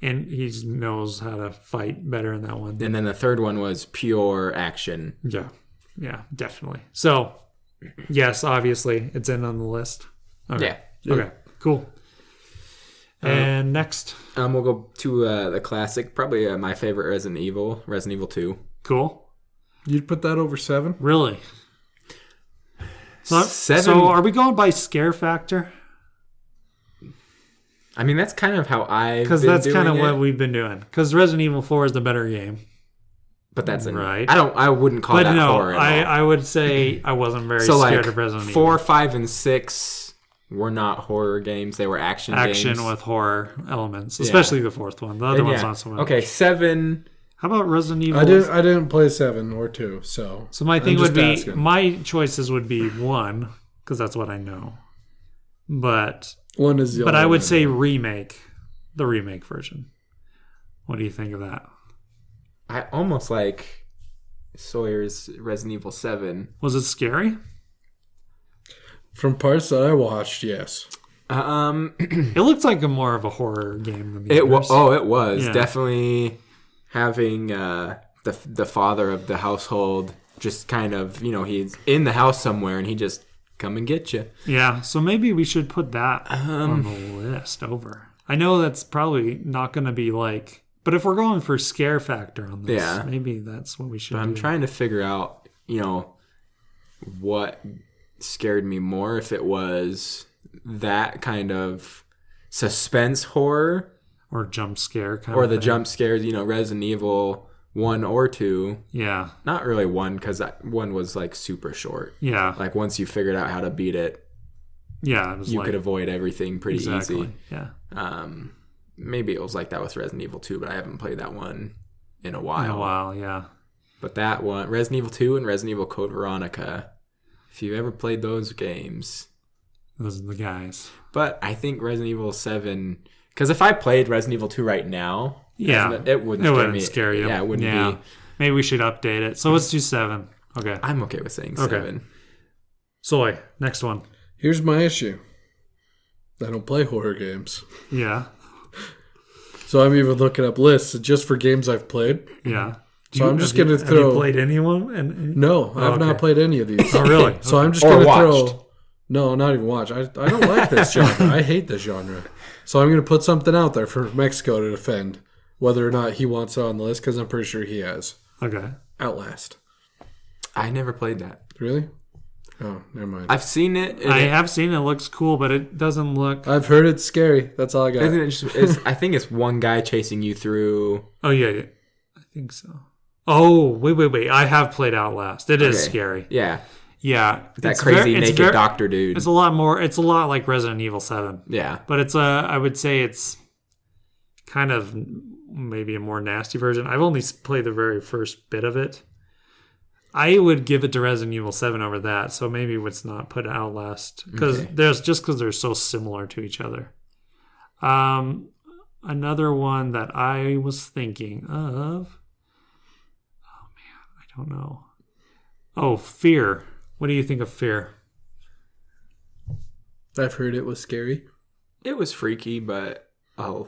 and he knows how to fight better in that one. And then the third one was pure action. Yeah, definitely. So, yes, obviously, it's in on the list. Okay. Yeah. Okay. Cool. And next, We'll go to the classic, probably my favorite Resident Evil 2. cool. You'd put that over 7? Really? So, 7. So, are we going by scare factor? I mean, that's kind of how Because that's kind of what we've been doing. Because Resident Evil 4 is the better game. But that's right. I wouldn't call But that no, horror at all. I would say I wasn't very So scared like of Resident 4, Evil. 5, and 6 were not horror games. They were action games. with horror elements, especially the fourth one. The other one's not so much. Okay, 7. How about Resident Evil? I didn't play 7 or 2, so my thing I'm would just be asking. my choices would be 1 because that's what I know. But 1 is the I only would one. say the remake version. What do you think of that? I almost like Sawyer's Resident Evil 7. Was it scary? From parts that I watched, yes. It looked like more of a horror game than the It others. was Yeah. definitely having the father of the household just kind of, he's in the house somewhere and he just come and get you. Yeah, so maybe we should put that on the list over. I know that's probably not going to be like, but if we're going for scare factor on this, Yeah. maybe that's what we should But do. I'm trying to figure out, what scared me more, if it was that kind of suspense horror Or jump scare kind or of the thing. jump scares, Resident Evil 1 or 2. Yeah, Not really 1 because 1 was like super short. yeah, Like once you figured out how to beat it, yeah. It was you like, could avoid everything pretty exactly. easy. Yeah, Maybe it was like that with Resident Evil 2, but I haven't played that one in a while. in a while. Yeah, But that one, Resident Evil 2 and Resident Evil Code Veronica, if you've ever played those games. those are the guys. But I think Resident Evil 7, because if I played Resident Evil 2 right now, Yeah, it wouldn't scare you. Yeah, it wouldn't Yeah. be. Maybe we should update it. So let's do 7. Okay. I'm okay with saying Okay. 7. Soy, next one. Here's my issue. I don't play horror games. Yeah, So I'm even looking up lists just for games I've played. yeah. So I'm just have going to Have you throw... played anyone? And No, I've okay. not played any of these. Oh, really? So I'm just Or going to watched. throw... No, not even watch. I don't like this genre. I hate this genre. So I'm going to put something out there for Mexico to defend, whether or not he wants it on the list, because I'm pretty sure he has. Okay. Outlast. I never played that. Really? Oh, never mind. I've seen it. And I have seen it. It looks cool, but it doesn't look. I've heard it's scary. That's all I got. Isn't it just, I think it's one guy chasing you through. Oh yeah, I think so. Oh wait! I have played Outlast. It is Okay. scary. Yeah. Yeah, That it's crazy it's naked doctor dude. It's a lot more. It's a lot like Resident Evil 7, Yeah. but it's I would say it's kind of maybe a more nasty version. I've only played the very first bit of it. I would give it to Resident Evil 7 over that. So maybe let's not put Outlast because Okay. they're so similar to each other. Another one that I was thinking of. Oh man, I don't know. Oh, Fear. What do you think of Fear? I've heard it was scary. It was freaky, but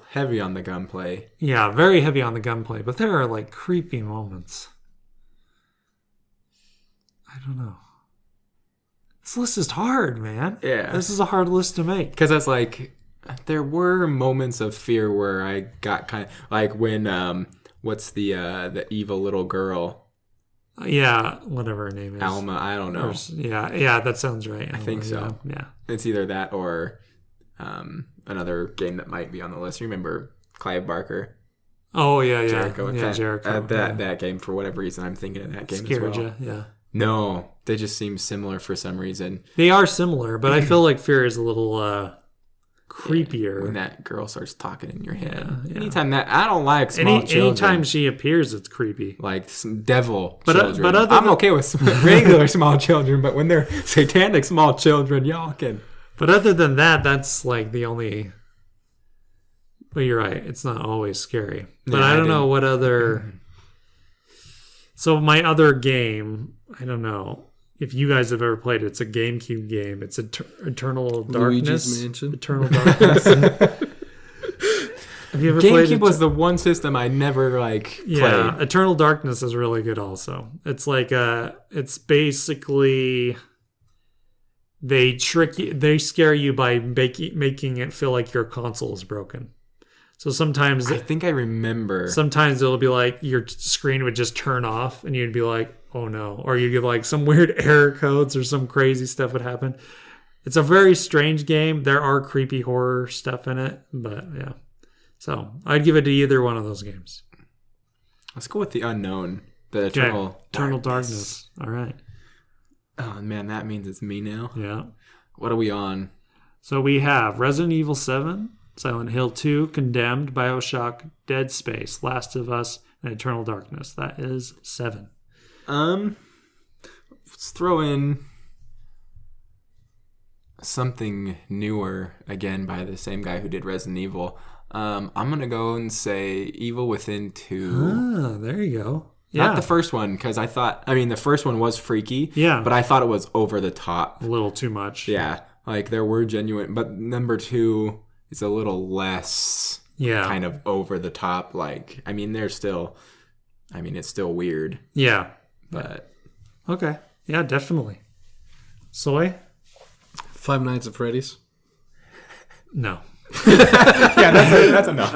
heavy on the gunplay. Yeah, very heavy on the gunplay, but there are like creepy moments. I don't know. This list is hard, man. Yeah. This is a hard list to make. Because that's like, there were moments of fear where I got kind of like when what's the evil little girl, Yeah, whatever her name is. Alma? I don't know. Yeah, that sounds right. I think so. Yeah. It's either that or another game that might be on the list. You remember Clive Barker? Oh yeah. Jericho. Yeah, Jericho. That game, for whatever reason, I'm thinking of that game Scared as well. you, yeah. No, they just seem similar for some reason. They are similar, but I feel like Fear is a little creepier. When that girl starts talking in your head. Yeah. Anytime that, I don't like small children. Anytime she appears, it's creepy. Like some devil But, children. but other I'm than, okay with regular small children, but when they're satanic small children, y'all can. But other than that, that's like the only. But you're right; it's not always scary. But Yeah, I I don't know didn't- what other. So my other game, I don't know if you guys have ever played it. It's a GameCube game. It's Eternal Darkness. Luigi's Mansion. Eternal Darkness. Have you ever played GameCube it? was the one system I never Yeah, played. Eternal Darkness is really good also. It's like it's basically they trick you, they scare you by making it feel like your console is broken. So sometimes I think I remember. sometimes it'll be like your screen would just turn off and you'd be like, "Oh no." Or you get like some weird error codes or some crazy stuff would happen. It's a very strange game. There are creepy horror stuff in it, but yeah. So, I'd give it to either one of those games. Let's go with the unknown. The Okay. Eternal Darkness. All right. Oh man, that means it's me now. Yeah. What are we on? So we have Resident Evil 7, Silent Hill 2, Condemned, BioShock, Dead Space, Last of Us, and Eternal Darkness. That is 7. Let's throw in something newer again by the same guy who did Resident Evil. I'm gonna go and say Evil Within 2. Ah, there you go. Not the first one, because the first one was freaky. Yeah. But I thought it was over the top. A little too much. Yeah. Like, there were genuine, but number 2 is a little less kind of over the top. Like, it's still weird. Yeah. But. Okay. Yeah, definitely. Soy? Five Nights at Freddy's. No. Yeah, that's enough.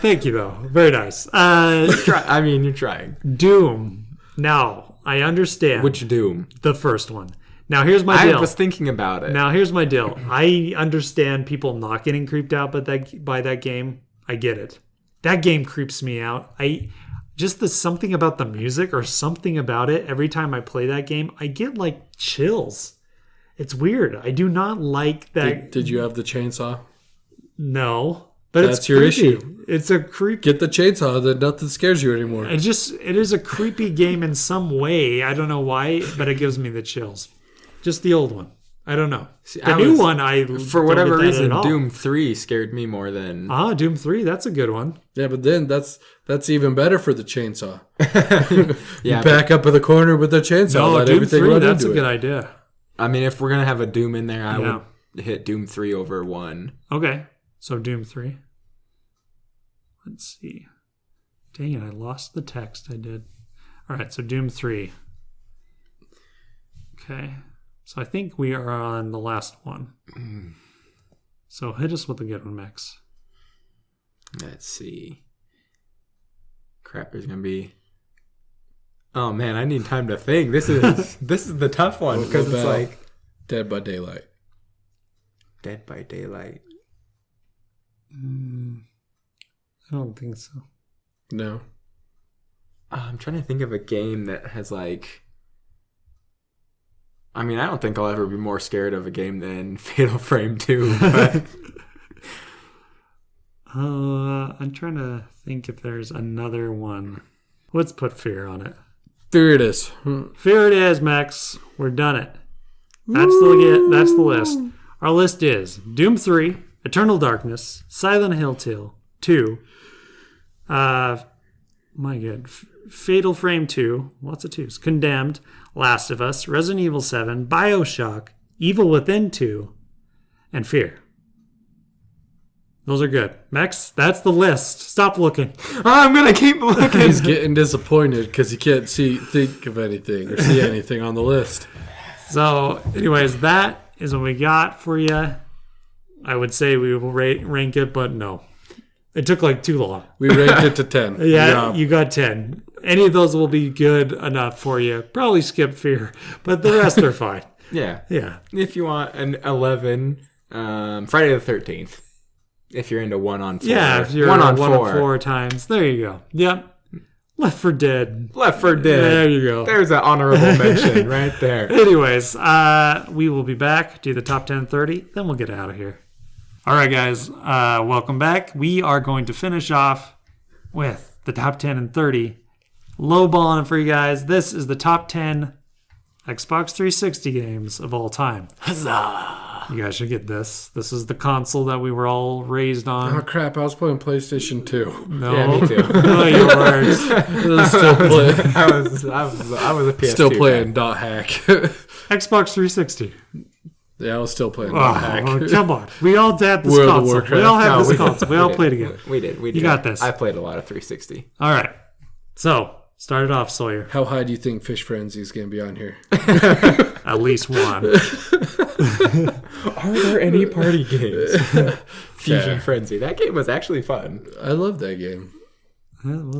Thank you, though. Very nice. You're trying. Doom. Now, I understand. Which Doom? The first one. Now, here's my deal. I was thinking about it. Now, here's my deal. I understand people not getting creeped out by that game. I get it. That game creeps me out. Just something about the music or something about it. Every time I play that game, I get like chills. It's weird. I do not like that. Did you have the chainsaw? No, but that's it's your creepy. issue. It's a creep. Get the chainsaw, then nothing scares you anymore. It is a creepy game in some way. I don't know why, but it gives me the chills. Just the old one. I don't know. The new one, for whatever reason, Doom 3 scared me more than. Doom 3. That's a good one. Yeah, but then that's even better for the chainsaw. Yeah, back up in the corner with the chainsaw. No, Doom 3. That's a good idea. If we're gonna have a Doom in there, I would hit Doom 3 over 1. Okay, so Doom 3. Let's see. Dang it, I lost the text. I did. All right, so Doom 3. Okay. So I think we are on the last one. So hit us with a good one, Max. Let's see. Crap, there's gonna be. Oh man, I need time to think. This is the tough one because it's like Dead by Daylight. Dead by Daylight. I don't think so. No. I'm trying to think of a game that has like. I don't think I'll ever be more scared of a game than Fatal Frame 2. But... I'm trying to think if there's another one. Let's put Fear on it. Fear it is. Fear it is, Max. We're done it. That's the list. Our list is Doom 3, Eternal Darkness, Silent Hill 2, Fatal Frame 2, lots of 2s, Condemned, Last of Us, Resident Evil 7, BioShock, Evil Within 2, and Fear. Those are good. Max, that's the list. Stop looking. I'm going to keep looking. He's getting disappointed because he can't think of anything or see anything on the list. So, anyways, that is what we got for you. I would say we will rank it, but no. It took like too long. We ranked it to 10. Yeah, you got 10. Any of those will be good enough for you. Probably skip Fear, but the rest are fine. Yeah. Yeah. If you want an 11, Friday the 13th. If you're into 1 on 4. Yeah, if you're 1 on 4 times. There you go. Yep. Left 4 Dead. Left 4 Dead. There you go. There's an honorable mention right there. Anyways, we will be back, do the top 10 30, then we'll get out of here. All right, guys, welcome back. We are going to finish off with the top 10 and 30. Lowballing it for you guys. This is the top 10 Xbox 360 games of all time. Huzzah! You guys should get this. This is the console that we were all raised on. Oh, crap. I was playing PlayStation 2. No. Yeah, me too. No, you weren't. Still playing. I was a PS2 Still playing guy. .hack. Xbox 360. Yeah, I was still playing Oh, .hack. come on. We all had this World of console. Warcraft. We all had No, this console. We all played together. We did. You got this. I played a lot of 360. All right. So, start it off, Sawyer. How high do you think Fish Frenzy is going to be on here? At least one. Are there any party games? Fusion Yeah. Frenzy. That game was actually fun. I love that game.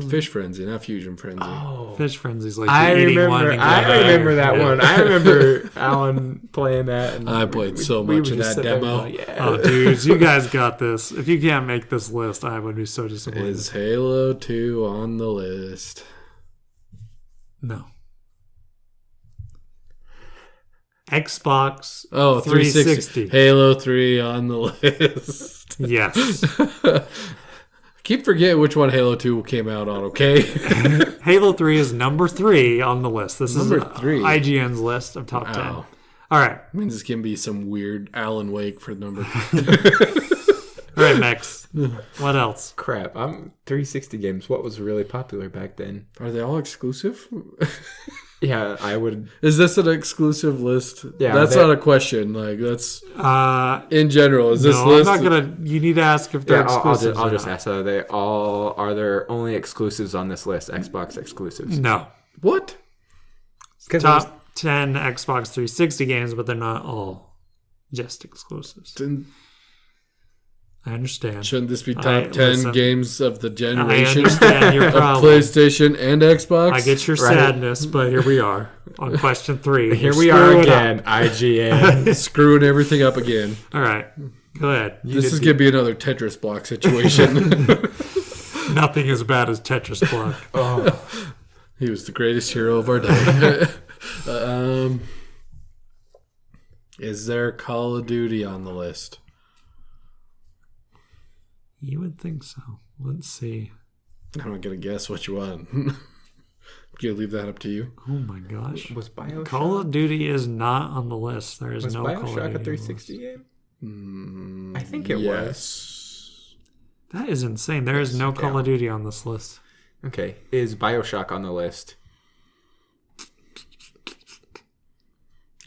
Fish Frenzy, not Fusion Frenzy. Oh. Fish Frenzy's like I you're eating one remember. and I going remember back. that Yeah. one. I remember Alan playing that. And I played so we much would of just that sit there and demo. go, yeah. Oh, dudes, you guys got this. If you can't make this list, I would be so disappointed. Is Halo 2 on the list? No. Xbox Oh, 360. Halo 3 on the list. Yes. Keep forgetting which one Halo 2 came out on, okay? Halo 3 is number 3 on the list. This Number is 3. IGN's list of top 10. Wow. All right. Means it's going to be some weird Alan Wake for number. All right, Max. What else? Crap. I'm 360 games. What was really popular back then? Are they all exclusive? Yeah, I would. Is this an exclusive list? Yeah, that's not a question. Like that's in general. Is this no, list? I'm not gonna. You need to ask if they're Yeah, exclusive. I'll just ask. Are they all? Are there only exclusives on this list? Xbox exclusives? No. What? Top 10 Xbox 360 games, but they're not all just exclusives. Then I understand. shouldn't this be top 10 games of the I generation understand your of problem. PlayStation and Xbox? I get your sadness, but here we are on question 3. Here we are again. IGN. Screwing everything up again. All right, go ahead. This is going to be another Tetris block situation. Nothing as bad as Tetris block. Oh, He was the greatest hero of our day. Is there Call of Duty on the list? You would think so. Let's see. I'm not going to guess what you want. I'm going to leave that up to you. Oh my gosh. was BioShock? Call of Duty is not on the list. There is Was no Call of BioShock Duty. a 360 game? I think it was. Yes. That is insane. There is no Call of Duty on this list. Okay, is BioShock on the list?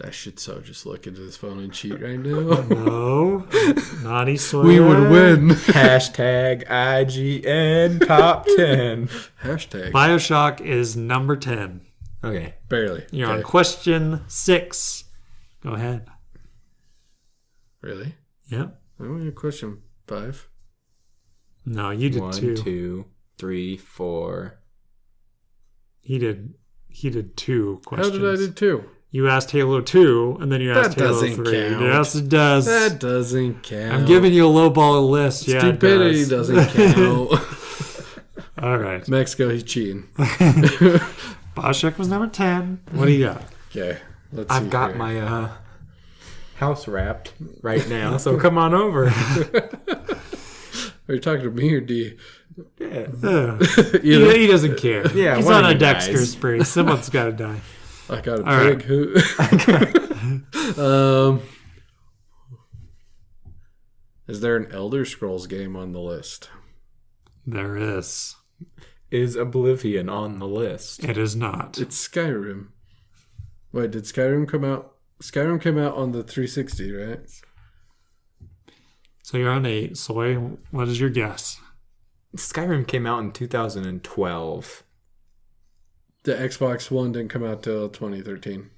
I should just look into this phone and cheat right now. No. Naughty Sawyer. We would win. Hashtag IGN top 10. Hashtag. BioShock is number 10. Okay. Barely. You're Okay. on question 6. Go ahead. Really? Yep. I want your question 5. No, you did 1, 2. 2, 3, 4. He did 2 questions. How did I do 2? You asked Halo 2, and then you asked That Halo doesn't 3. count. Yes, it does. That doesn't count. I'm giving you a lowball list. Yeah, it Stupidity does. doesn't count. All right. Mexico, he's cheating. BioShock was number 10. What do you got? Okay, let's see. I've got here. my house wrapped right now, so come on over. Are you talking to me or D? Yeah. He doesn't care. Yeah, He's one on of a you Dexter guys. spree. Someone's got to die. I got a All pig. Who? Is there an Elder Scrolls game on the list? There is. Is Oblivion on the list? It is not. It's Skyrim. Wait, did Skyrim come out? Skyrim came out on the 360, right? So you're on 8. Soy, what is your guess? Skyrim came out in 2012. The Xbox One didn't come out till 2013.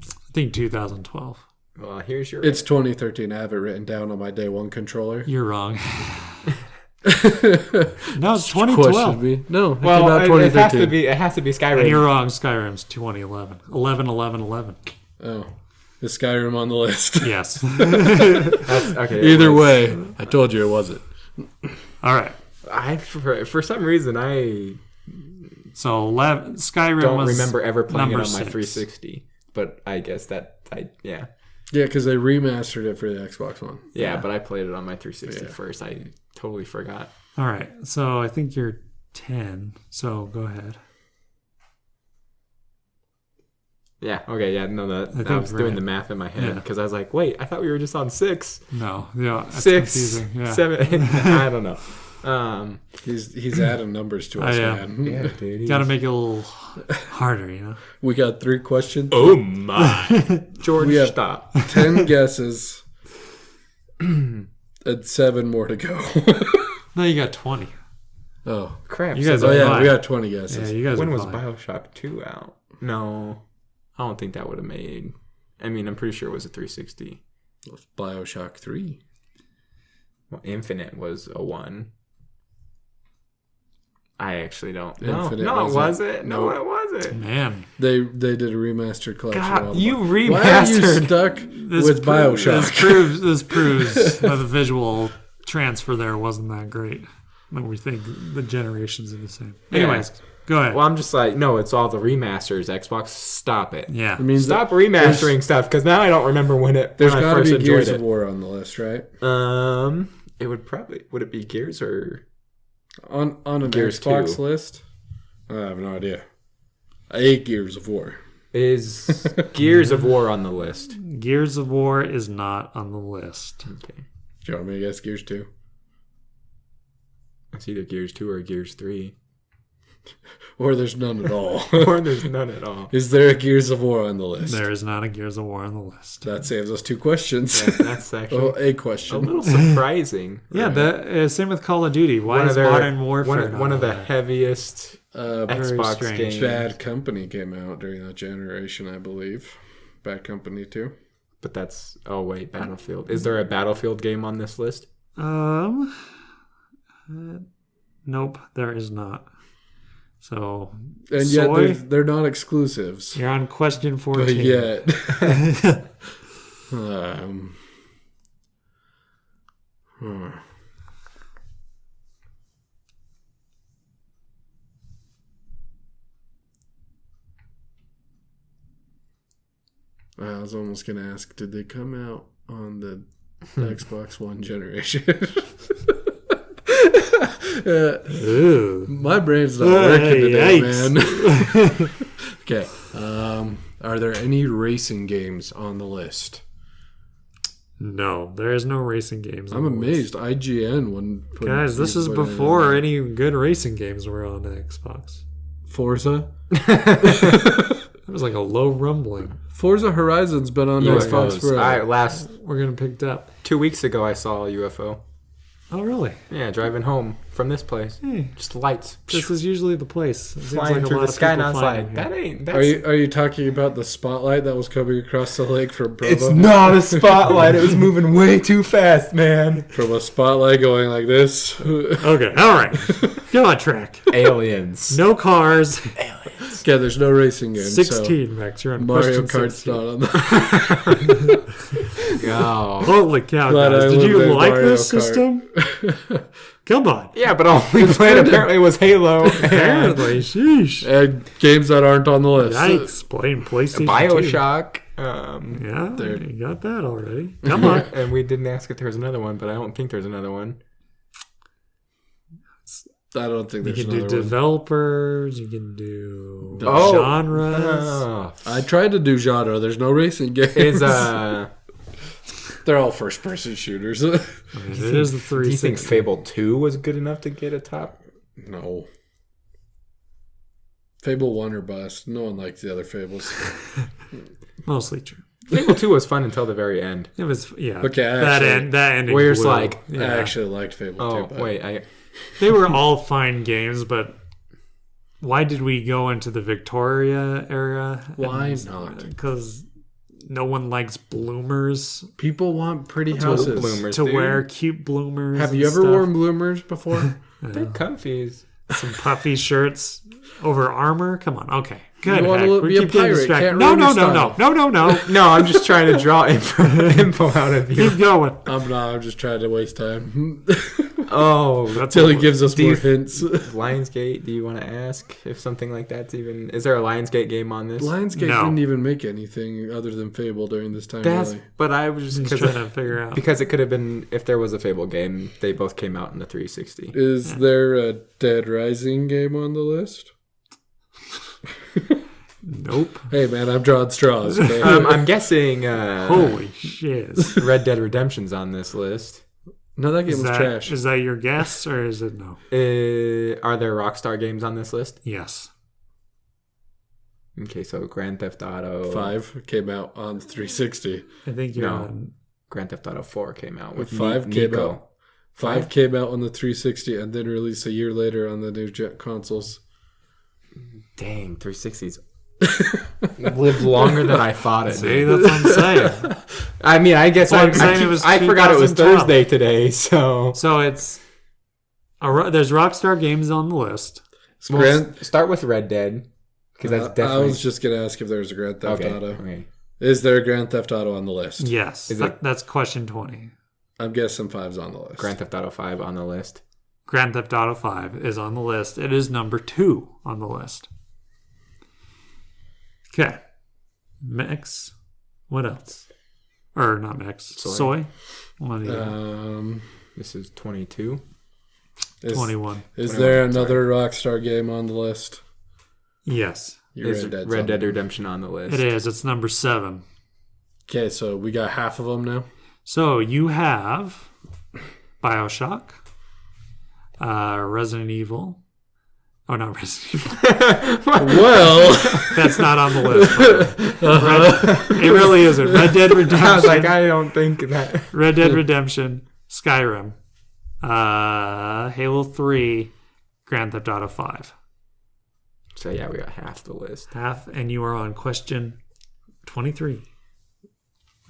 I think 2012. Well, here's your... It's 2013. I have it written down on my day one controller. You're wrong. No, it's Question 2012. me. No, it well, came out it 2013. has to be And Skyrim. you're wrong. Skyrim's 2011. 11. Oh, is Skyrim on the list? Yes. That's, okay. Either way, I told you it wasn't. All right. For some reason, I So Skyrim don't was remember ever playing it on number my 6. 360. But I guess yeah. Yeah, because they remastered it for the Xbox One. Yeah, but I played it on my 360 first. I totally forgot. All right. So I think you're 10. So go ahead. Yeah, okay, yeah, no, I think was doing right. the math in my head Yeah. because I was like, wait, I thought we were just on 6. No. Yeah. That's 6, confusing. Yeah. 7, I don't know. He's adding numbers to us, yeah. man. Yeah, dude. Got to make it a little harder, you know? We got 3 questions. Oh my. George, We have- stop. 10 guesses. And 7 more to go. No, you got 20. Oh. Crap. You guys Oh, are yeah, fine. we got 20 Yeah, guesses. you guys when are was fine. BioShock 2 out? No, I don't think that would have made. I mean, I'm pretty sure it was a 360. BioShock 3. Well, Infinite was a 1. I actually don't. No, Infinite no, it wasn't. wasn't. No, Nope. it wasn't. Man. They did a remastered collection. God, of you Why are you remastered. stuck with BioShock? This proves that the visual transfer there wasn't that great. When we think the generations are the same. Anyways, Go ahead. Well, I'm just like, no, it's all the remasters. Xbox, stop it. Yeah. I mean, Stop remastering stuff, because now I don't remember when I there's got to first be enjoyed Gears it. of War on the list, right? It would it be Gears or On an Gears Xbox 2? list? I have no idea. Gears of War. Is Gears of War on the list? Gears of War is not on the list. Okay. Do you want me to guess Gears 2? It's either Gears 2 or Gears 3. Or there's none at all. Or there's none at all. Is there a Gears of War on the list? There is not a Gears of War on the list. That saves us 2 questions. Yeah, that's actually Well, a a question. little surprising. Yeah, the same with Call of Duty. Why One is of their- Modern Warfare one of the not on there? heaviest Xbox strange. games. Bad Company came out during that generation, I believe. Bad Company 2. But that's Battlefield. Is there a Battlefield game on this list? Nope, there is not. So, And yet Soy, they're not exclusives. you're on question But 14. yet. Hmm. I was almost going to ask, did they come out on the Xbox One generation? Ooh. My brain's not working today, Yikes. man. Okay. Are there any racing games on the list? No, there is no racing games. I'm on the list. amazed. IGN wouldn't put Guys, this is put anything before on there. any good racing games were on the Xbox. Forza. It was like a low rumbling. Forza Horizon's been on Xbox UFOs. forever. We're gonna pick it up. 2 weeks ago, I saw a UFO. Oh, really? Yeah, driving home from this place. Hey, Just lights. this is usually the place. It seems Flying like a through lot the of sky, and people I was flying like, here. that ain't. Are you talking about the spotlight that was coming across the lake from Provo? It's not a spotlight. It was moving way too fast, man. From a spotlight going like this. Okay, all right. Go on track. Aliens. No cars. Yeah, there's no racing game. 16, Max. You're So on Mario question Kart's 16. not on the. Oh. Holy cow, Glad guys. I Did you lived in like Mario this Kart. system? Come on. Yeah, but all we played apparently was Halo. And Apparently, sheesh. And games that aren't on the list. Yikes. Playing PlayStation 2. Bioshock. Yeah, There. you got that already. Come on. And we didn't ask if there was another one, but I don't think there's another one. I don't think You there's can do another one. developers. You can do Oh. genres. Oh. I tried to do genre. There's no racing games. Is They're all first-person shooters. It is the do you 360. think Fable 2 was good enough to get a top? No. Fable 1 or bust. No one likes the other Fables. Mostly true. Fable 2 was fun until the very end. It was, yeah. Okay, that ending. Where it's blew. like, yeah. I actually liked Fable Oh, 2. But wait. They were all fine games, but why did we go into the Victoria era? Why not? Because no one likes bloomers people want pretty houses. bloomers, to dude. wear cute bloomers. Have and you ever stuff. worn bloomers before? They're comfies. some puffy shirts over armor? Come on, okay. Good. You wanna heck. We be a keep getting pirate, distracted. can't No, ruin no, your no, style. no. No, I'm just trying to draw info out of you. Keep going. I'm not. I'm just trying to waste time. Oh, That's Till he what- gives us Do more you- hints. Lionsgate, do you want to ask if something like that's even... Is there a Lionsgate game on this? Lionsgate No. didn't even make anything other than Fable during this time. That's... Really. But I was Just just... trying to figure out. Because it could have been... If there was a Fable game, they both came out in the 360. Is there a Dead Rising game on the list? Nope. Hey man, I'm drawing straws. Okay? I'm guessing Holy shiz. Red Dead Redemption's on this list. no, that game Is was that, trash. is that your guess or is it no? Are there Rockstar games on this list? Yes. Okay, so Grand Theft Auto... 5 came out on 360. I think you're No. on. Grand Theft Auto 4 came out with 5 came Nico. out. 5 came out on the 360 and then released a year later on the new consoles. Dang, 360's lived longer than I thought it See, did. that's what I'm saying. I mean, I guess Well, I'm saying it was I forgot it was 2012. Thursday today, so... So it's. There's Rockstar games on the list. Well, Grand- start with Red Dead, because that's I definitely... was just going to ask if there was a Grand Theft okay. Auto. Okay. Is there a Grand Theft Auto on the list? Yes. Is it- That's question 20. I'm guessing 5's on the list. Grand Theft Auto 5 on the list. Grand Theft Auto 5 is on the list. It is number 2 on the list. Okay. Mix. What else? Or not mix. Soy. What do you This is 22. 21. Is 21, there another Rockstar game on the list? Yes. Is Red Dead Redemption on the list? It is. It's number 7. Okay, so we got half of them now. So you have BioShock, Resident Evil. Oh, not Resident Evil. Well, That's not on the list. It really isn't. Red Dead Redemption. I was like, I don't think that. Red Dead Redemption, Skyrim, Halo 3, Grand Theft Auto 5. So yeah, we got half the list. Half, and you are on question 23.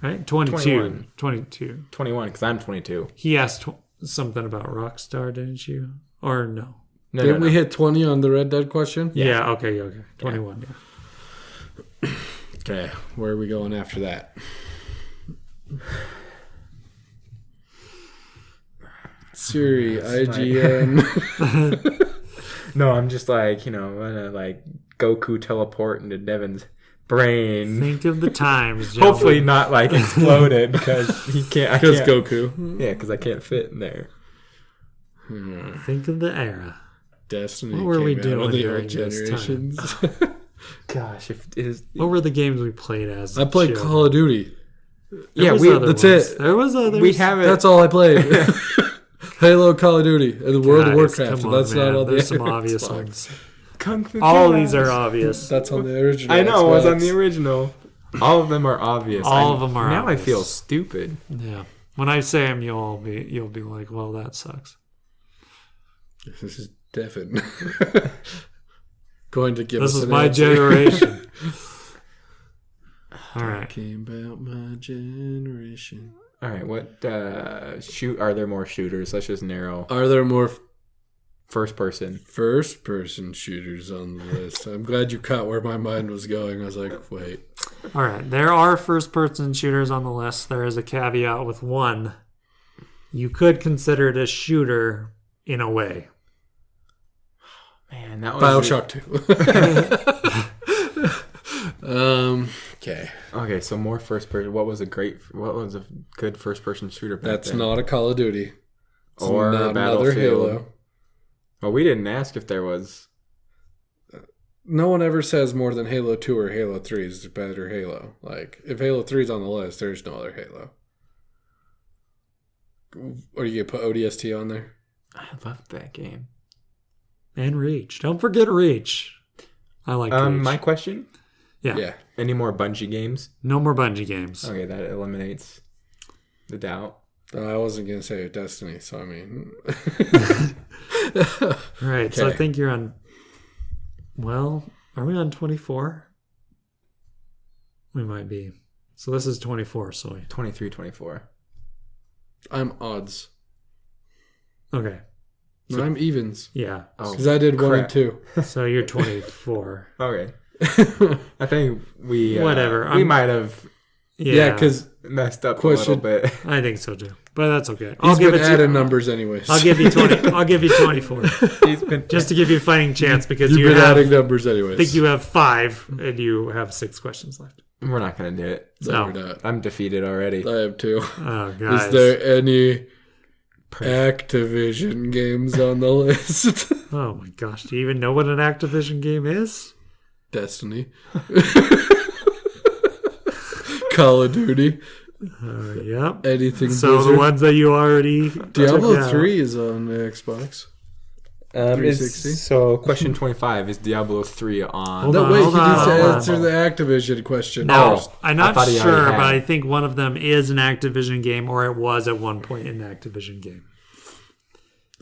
Right? 22. 21. 22. 21, because I'm 22. He asked something about Rockstar, didn't you? Or no? didn't we hit 20 on the Red Dead question? Yeah, okay. 21, yeah. Okay, where are we going after that? Siri, IGN. No, I'm just like, gonna like Goku teleport into Devin's brain. Think of the times, gentlemen. Hopefully not like exploded because he can't. Because Goku. Yeah, because I can't fit in there. Think of the era. Destiny. What were we came out doing on the during old this generations. Gosh, if it is. What were the games we played as? I played children? Call of Duty. There was other that's ones. it. There was others. We haven't. That's all I played. Halo, Call of Duty, and the World of Guys, Warcraft. come And that's on, not man. on the There's some obvious Xbox. ones. Kung Fu All Kick these are Ass. obvious. That's on the original. I know, it was on Xbox. the original. All of them are obvious. All of them are now obvious. I feel stupid. Yeah. When I say them, you'll be like, well, that sucks. This is Devin. Going to give This us is an my answer. generation. All right. Talking about my generation. All right, what are there more shooters? Let's just narrow. Are there more First person. first-person shooters on the list? I'm glad you caught where my mind was going. I was like, wait. All right. There are first-person shooters on the list. There is a caveat with one. You could consider it a shooter in a way. Man, that was BioShock 2. Okay. Okay, so more first person. What was a good first person shooter back That's then? not a Call of Duty. It's Or not another Battlefield. Halo. Well, we didn't ask if there was. No one ever says more than Halo 2 or Halo 3 is a better Halo. Like, if Halo 3 is on the list, there's no other Halo. Are you going to put ODST on there? I loved that game. And Reach. Don't forget Reach. I like Reach. My question: Yeah. any more Bungie games? No more Bungie games. Okay, that eliminates the doubt. I wasn't going to say Destiny, so I mean... All right. So I Okay. think you're on... Well, are we on 24? We might be. So this is 24, Soy. 23, 24. I'm odds. Okay. No, I'm evens. Yeah. Oh, Because I did 1 and crap. 2. So you're 24. Okay. I think we Whatever. We might have Yeah, because messed up Question. a little bit. I think so too. But that's okay. he's been adding numbers anyways. I'll give you 20. I'll give you 24. He's been Just to give you a fighting chance because You've you been have... adding numbers anyways. I think you have 5 and you have 6 questions left. We're not gonna do it. No, No. we're not. I'm defeated already. I have 2. Oh, guys. Is there any Activision games on the list? Oh my gosh. Do you even know what an Activision game is? Destiny. Call of Duty. Yep. Anything So Blizzard. the ones that you already... took Diablo out. 3 is on the Xbox. 360? So question 25 is Diablo 3 on. Hold No, on, wait, hold he on, needs to hold on. answer the Activision question No, first. I'm I not thought he sure, already had. but I think one of them is an Activision game, or it was at one point an Activision game.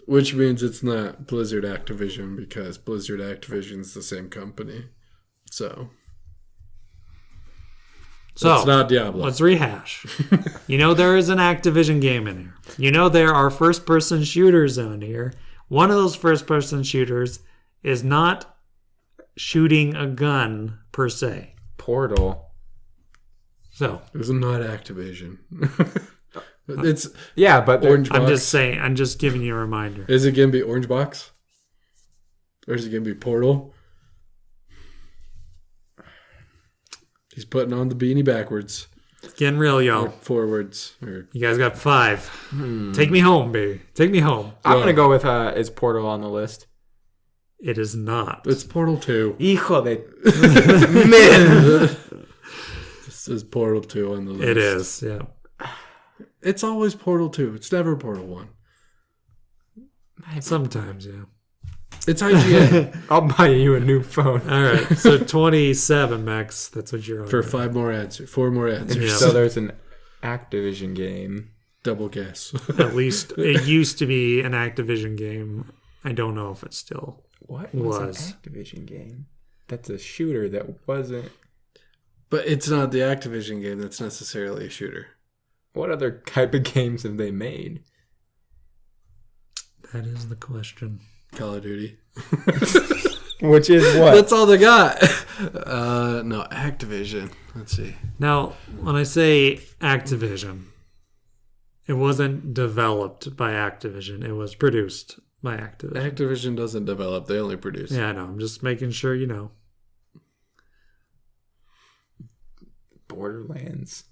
Which means it's not Blizzard Activision because Blizzard Activision's the same company. So it's not Diablo. Let's rehash. You know there is an Activision game in here. You know there are first-person shooters on here. One of those first-person shooters is not shooting a gun per se. Portal. So It's not Activision. It's Yeah, but Orange Box. I'm just saying. I'm just giving you a reminder. Is it gonna be Orange Box? Or is it gonna be Portal? He's putting on the beanie backwards. Getting real, Or y'all. forwards. Or You guys got 5. Take me home, baby. Take me home. I'm gonna go with is Portal on the list. It is not. it's Portal 2. Hijo de man. This is Portal 2 on the list. It is. Yeah. It's always Portal 2. It's never Portal 1. Sometimes, yeah. It's IGN I'll buy you a new phone. All right. So 27, Max. That's what you're on. for 4 more answers. Yeah. So there's an Activision game. Double guess. At least it used to be an Activision game. I don't know if it still What was. an Activision game? That's a shooter that wasn't. But it's not the Activision game that's necessarily a shooter. What other type of games have they made? That is the question. Call of Duty. Which is what? That's all they got. No, Activision. Let's see. Now, when I say Activision, it wasn't developed by Activision. It was produced by Activision. Activision doesn't develop. They only produce. Yeah, I know. I'm just making sure you know. Borderlands.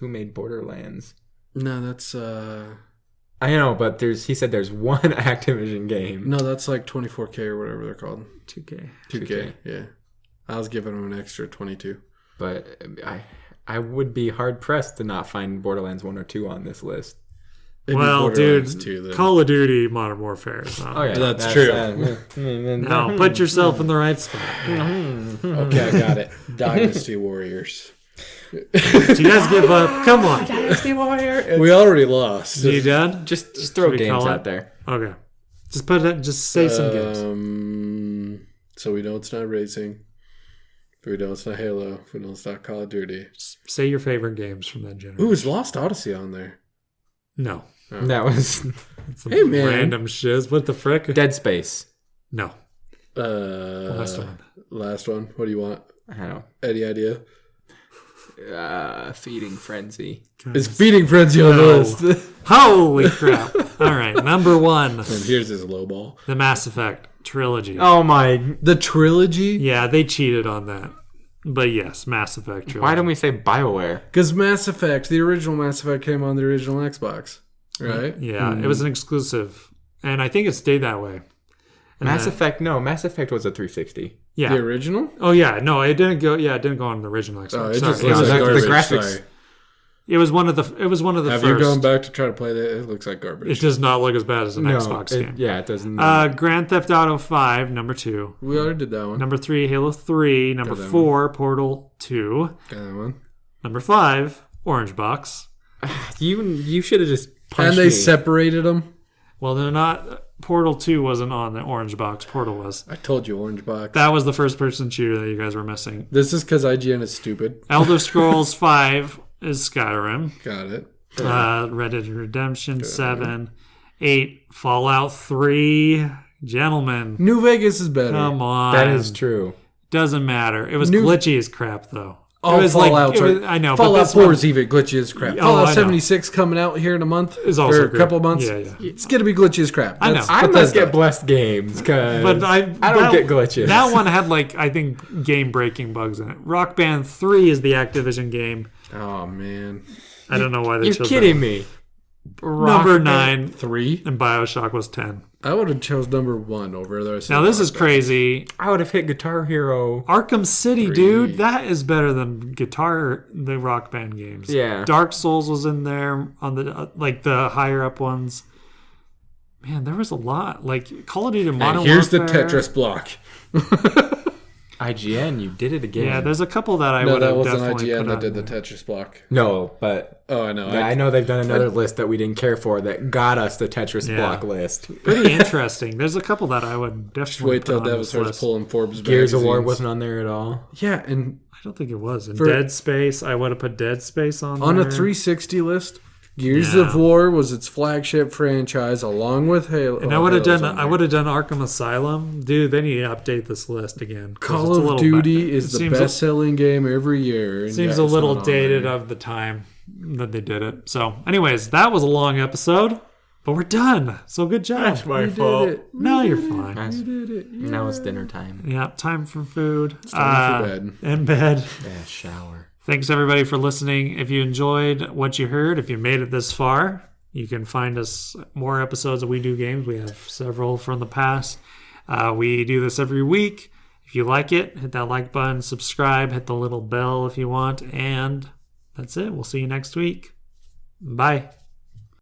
Who made Borderlands? No, that's I know, but he said there's one Activision game. no, that's like 24K or whatever they're called. 2K. 2K. Yeah. I was giving them an extra 22. But I would be hard pressed to not find Borderlands 1 or 2 on this list. It'd be Well, Borderlands dude, 2 then. Call of Duty Modern Warfare is not. Oh yeah, That's true. Now, put yourself in the right spot. Okay, I got it. Dynasty Warriors. Do you guys give up? Come on. Dynasty Warrior. We already lost. You done? Just throw Should we games call it? out there. Okay. Just put it. Just say some games. So we know it's not racing. We know it's not Halo. We know it's not Call of Duty. Just say your favorite games from that generation. Ooh, is Lost Odyssey on there? No. That was Some Hey, man. random shiz. What the frick? Dead Space. No. Last one. Last one. What do you want? I don't know. Any idea? Feeding Frenzy. It's Feeding Frenzy on the No. list. Holy crap. All right. Number 1. And here's his low ball. The Mass Effect trilogy. Oh my! The trilogy? Yeah, they cheated on that. But yes, Mass Effect trilogy. Why don't we say BioWare? Because Mass Effect, the original Mass Effect came on the original Xbox, right? Yeah, it was an exclusive. And I think it stayed that way. And Mass then- Effect? No, Mass Effect was a 360. Yeah. The original? Oh yeah, no, it didn't go. Yeah, it didn't go on the original Xbox. Oh, it Sorry. just Yeah, looks like the garbage. graphics- Sorry. it was one of the. It was one of the Have first. you gone back to try to play that? It looks like It garbage. does not look as bad as an Xbox game. Yeah, it doesn't. Grand Theft Auto 5, number 2. We already did that one. Number 3, Halo 3. Number Got that 4, Portal 2. Got that one. Number 5, Orange Box. you should have just punched And they me. separated them. Well, they're not. Portal 2 wasn't on the Orange Box. Portal was. I told you, Orange Box. That was the first person shooter that you guys were missing. This is because IGN is stupid. Elder Scrolls 5 is Skyrim. Got it. Red Dead Redemption 7. 8, Fallout 3. Gentlemen, New Vegas is better. come on. That is true. Doesn't matter. It was New- glitchy as crap, though. Oh, it was Fallout's it was- right. I know. but Fallout this 4 one is even glitchy as crap. Oh, I Fallout know. 76 coming out here in a month. is also or a good. couple months. Yeah, yeah. It's going to be glitchy as crap. I know. That's I must Bethesda. get blessed games because But I don't that- get glitches. That one had I think game breaking bugs in it. Rock Band 3 is the Activision game. Oh, man. I don't know why they You're chose kidding me. that. Number 9 3? and BioShock was 10. I would have chose number 1 over the rest. Now this is crazy. I would have hit Guitar Hero. Arkham City, 3. dude, that is better than the Rock Band games. Yeah. Dark Souls was in there on the the higher up ones. Man, there was a lot. Like Call of Duty Modern And here's Warfare. the Tetris block. IGN, you did it again. Yeah, there's a couple that I No, would that have wasn't definitely IGN put that on did the there. Tetris block. No, but Oh, I know. I know they've done another list that we didn't care for that got us the Tetris Yeah. block list. Pretty interesting. There's a couple that I would definitely Wait till put on Devin this starts list. pulling Forbes Gears of War magazines. wasn't on there at all. Yeah, and I don't think it was. In For- Dead Space, I would have put Dead Space on on there. a 360 list, Gears Yeah. of War was its flagship franchise, along with Halo. And I would have Halo's done. on I there. would have done Arkham Asylum, dude. They need to update this list again. 'cause Call it's a of little Duty it is the seems best-selling game every year. and Seems yeah, a it's little not on dated there. of the time. that they did it. So, anyways, that was a long episode, but we're done. So good job. That's my fault. No, you're fine. That's- You did it. Yeah. Now it's dinner time. Yeah, time for food. time for bed. And bed. Yeah, shower. Thanks everybody for listening. If you enjoyed what you heard, if you made it this far, you can find us more episodes of We Do Games. We have several from the past. We do this every week. If you like it, hit that like button, subscribe, hit the little bell if you want, and that's it. We'll see you next week. Bye.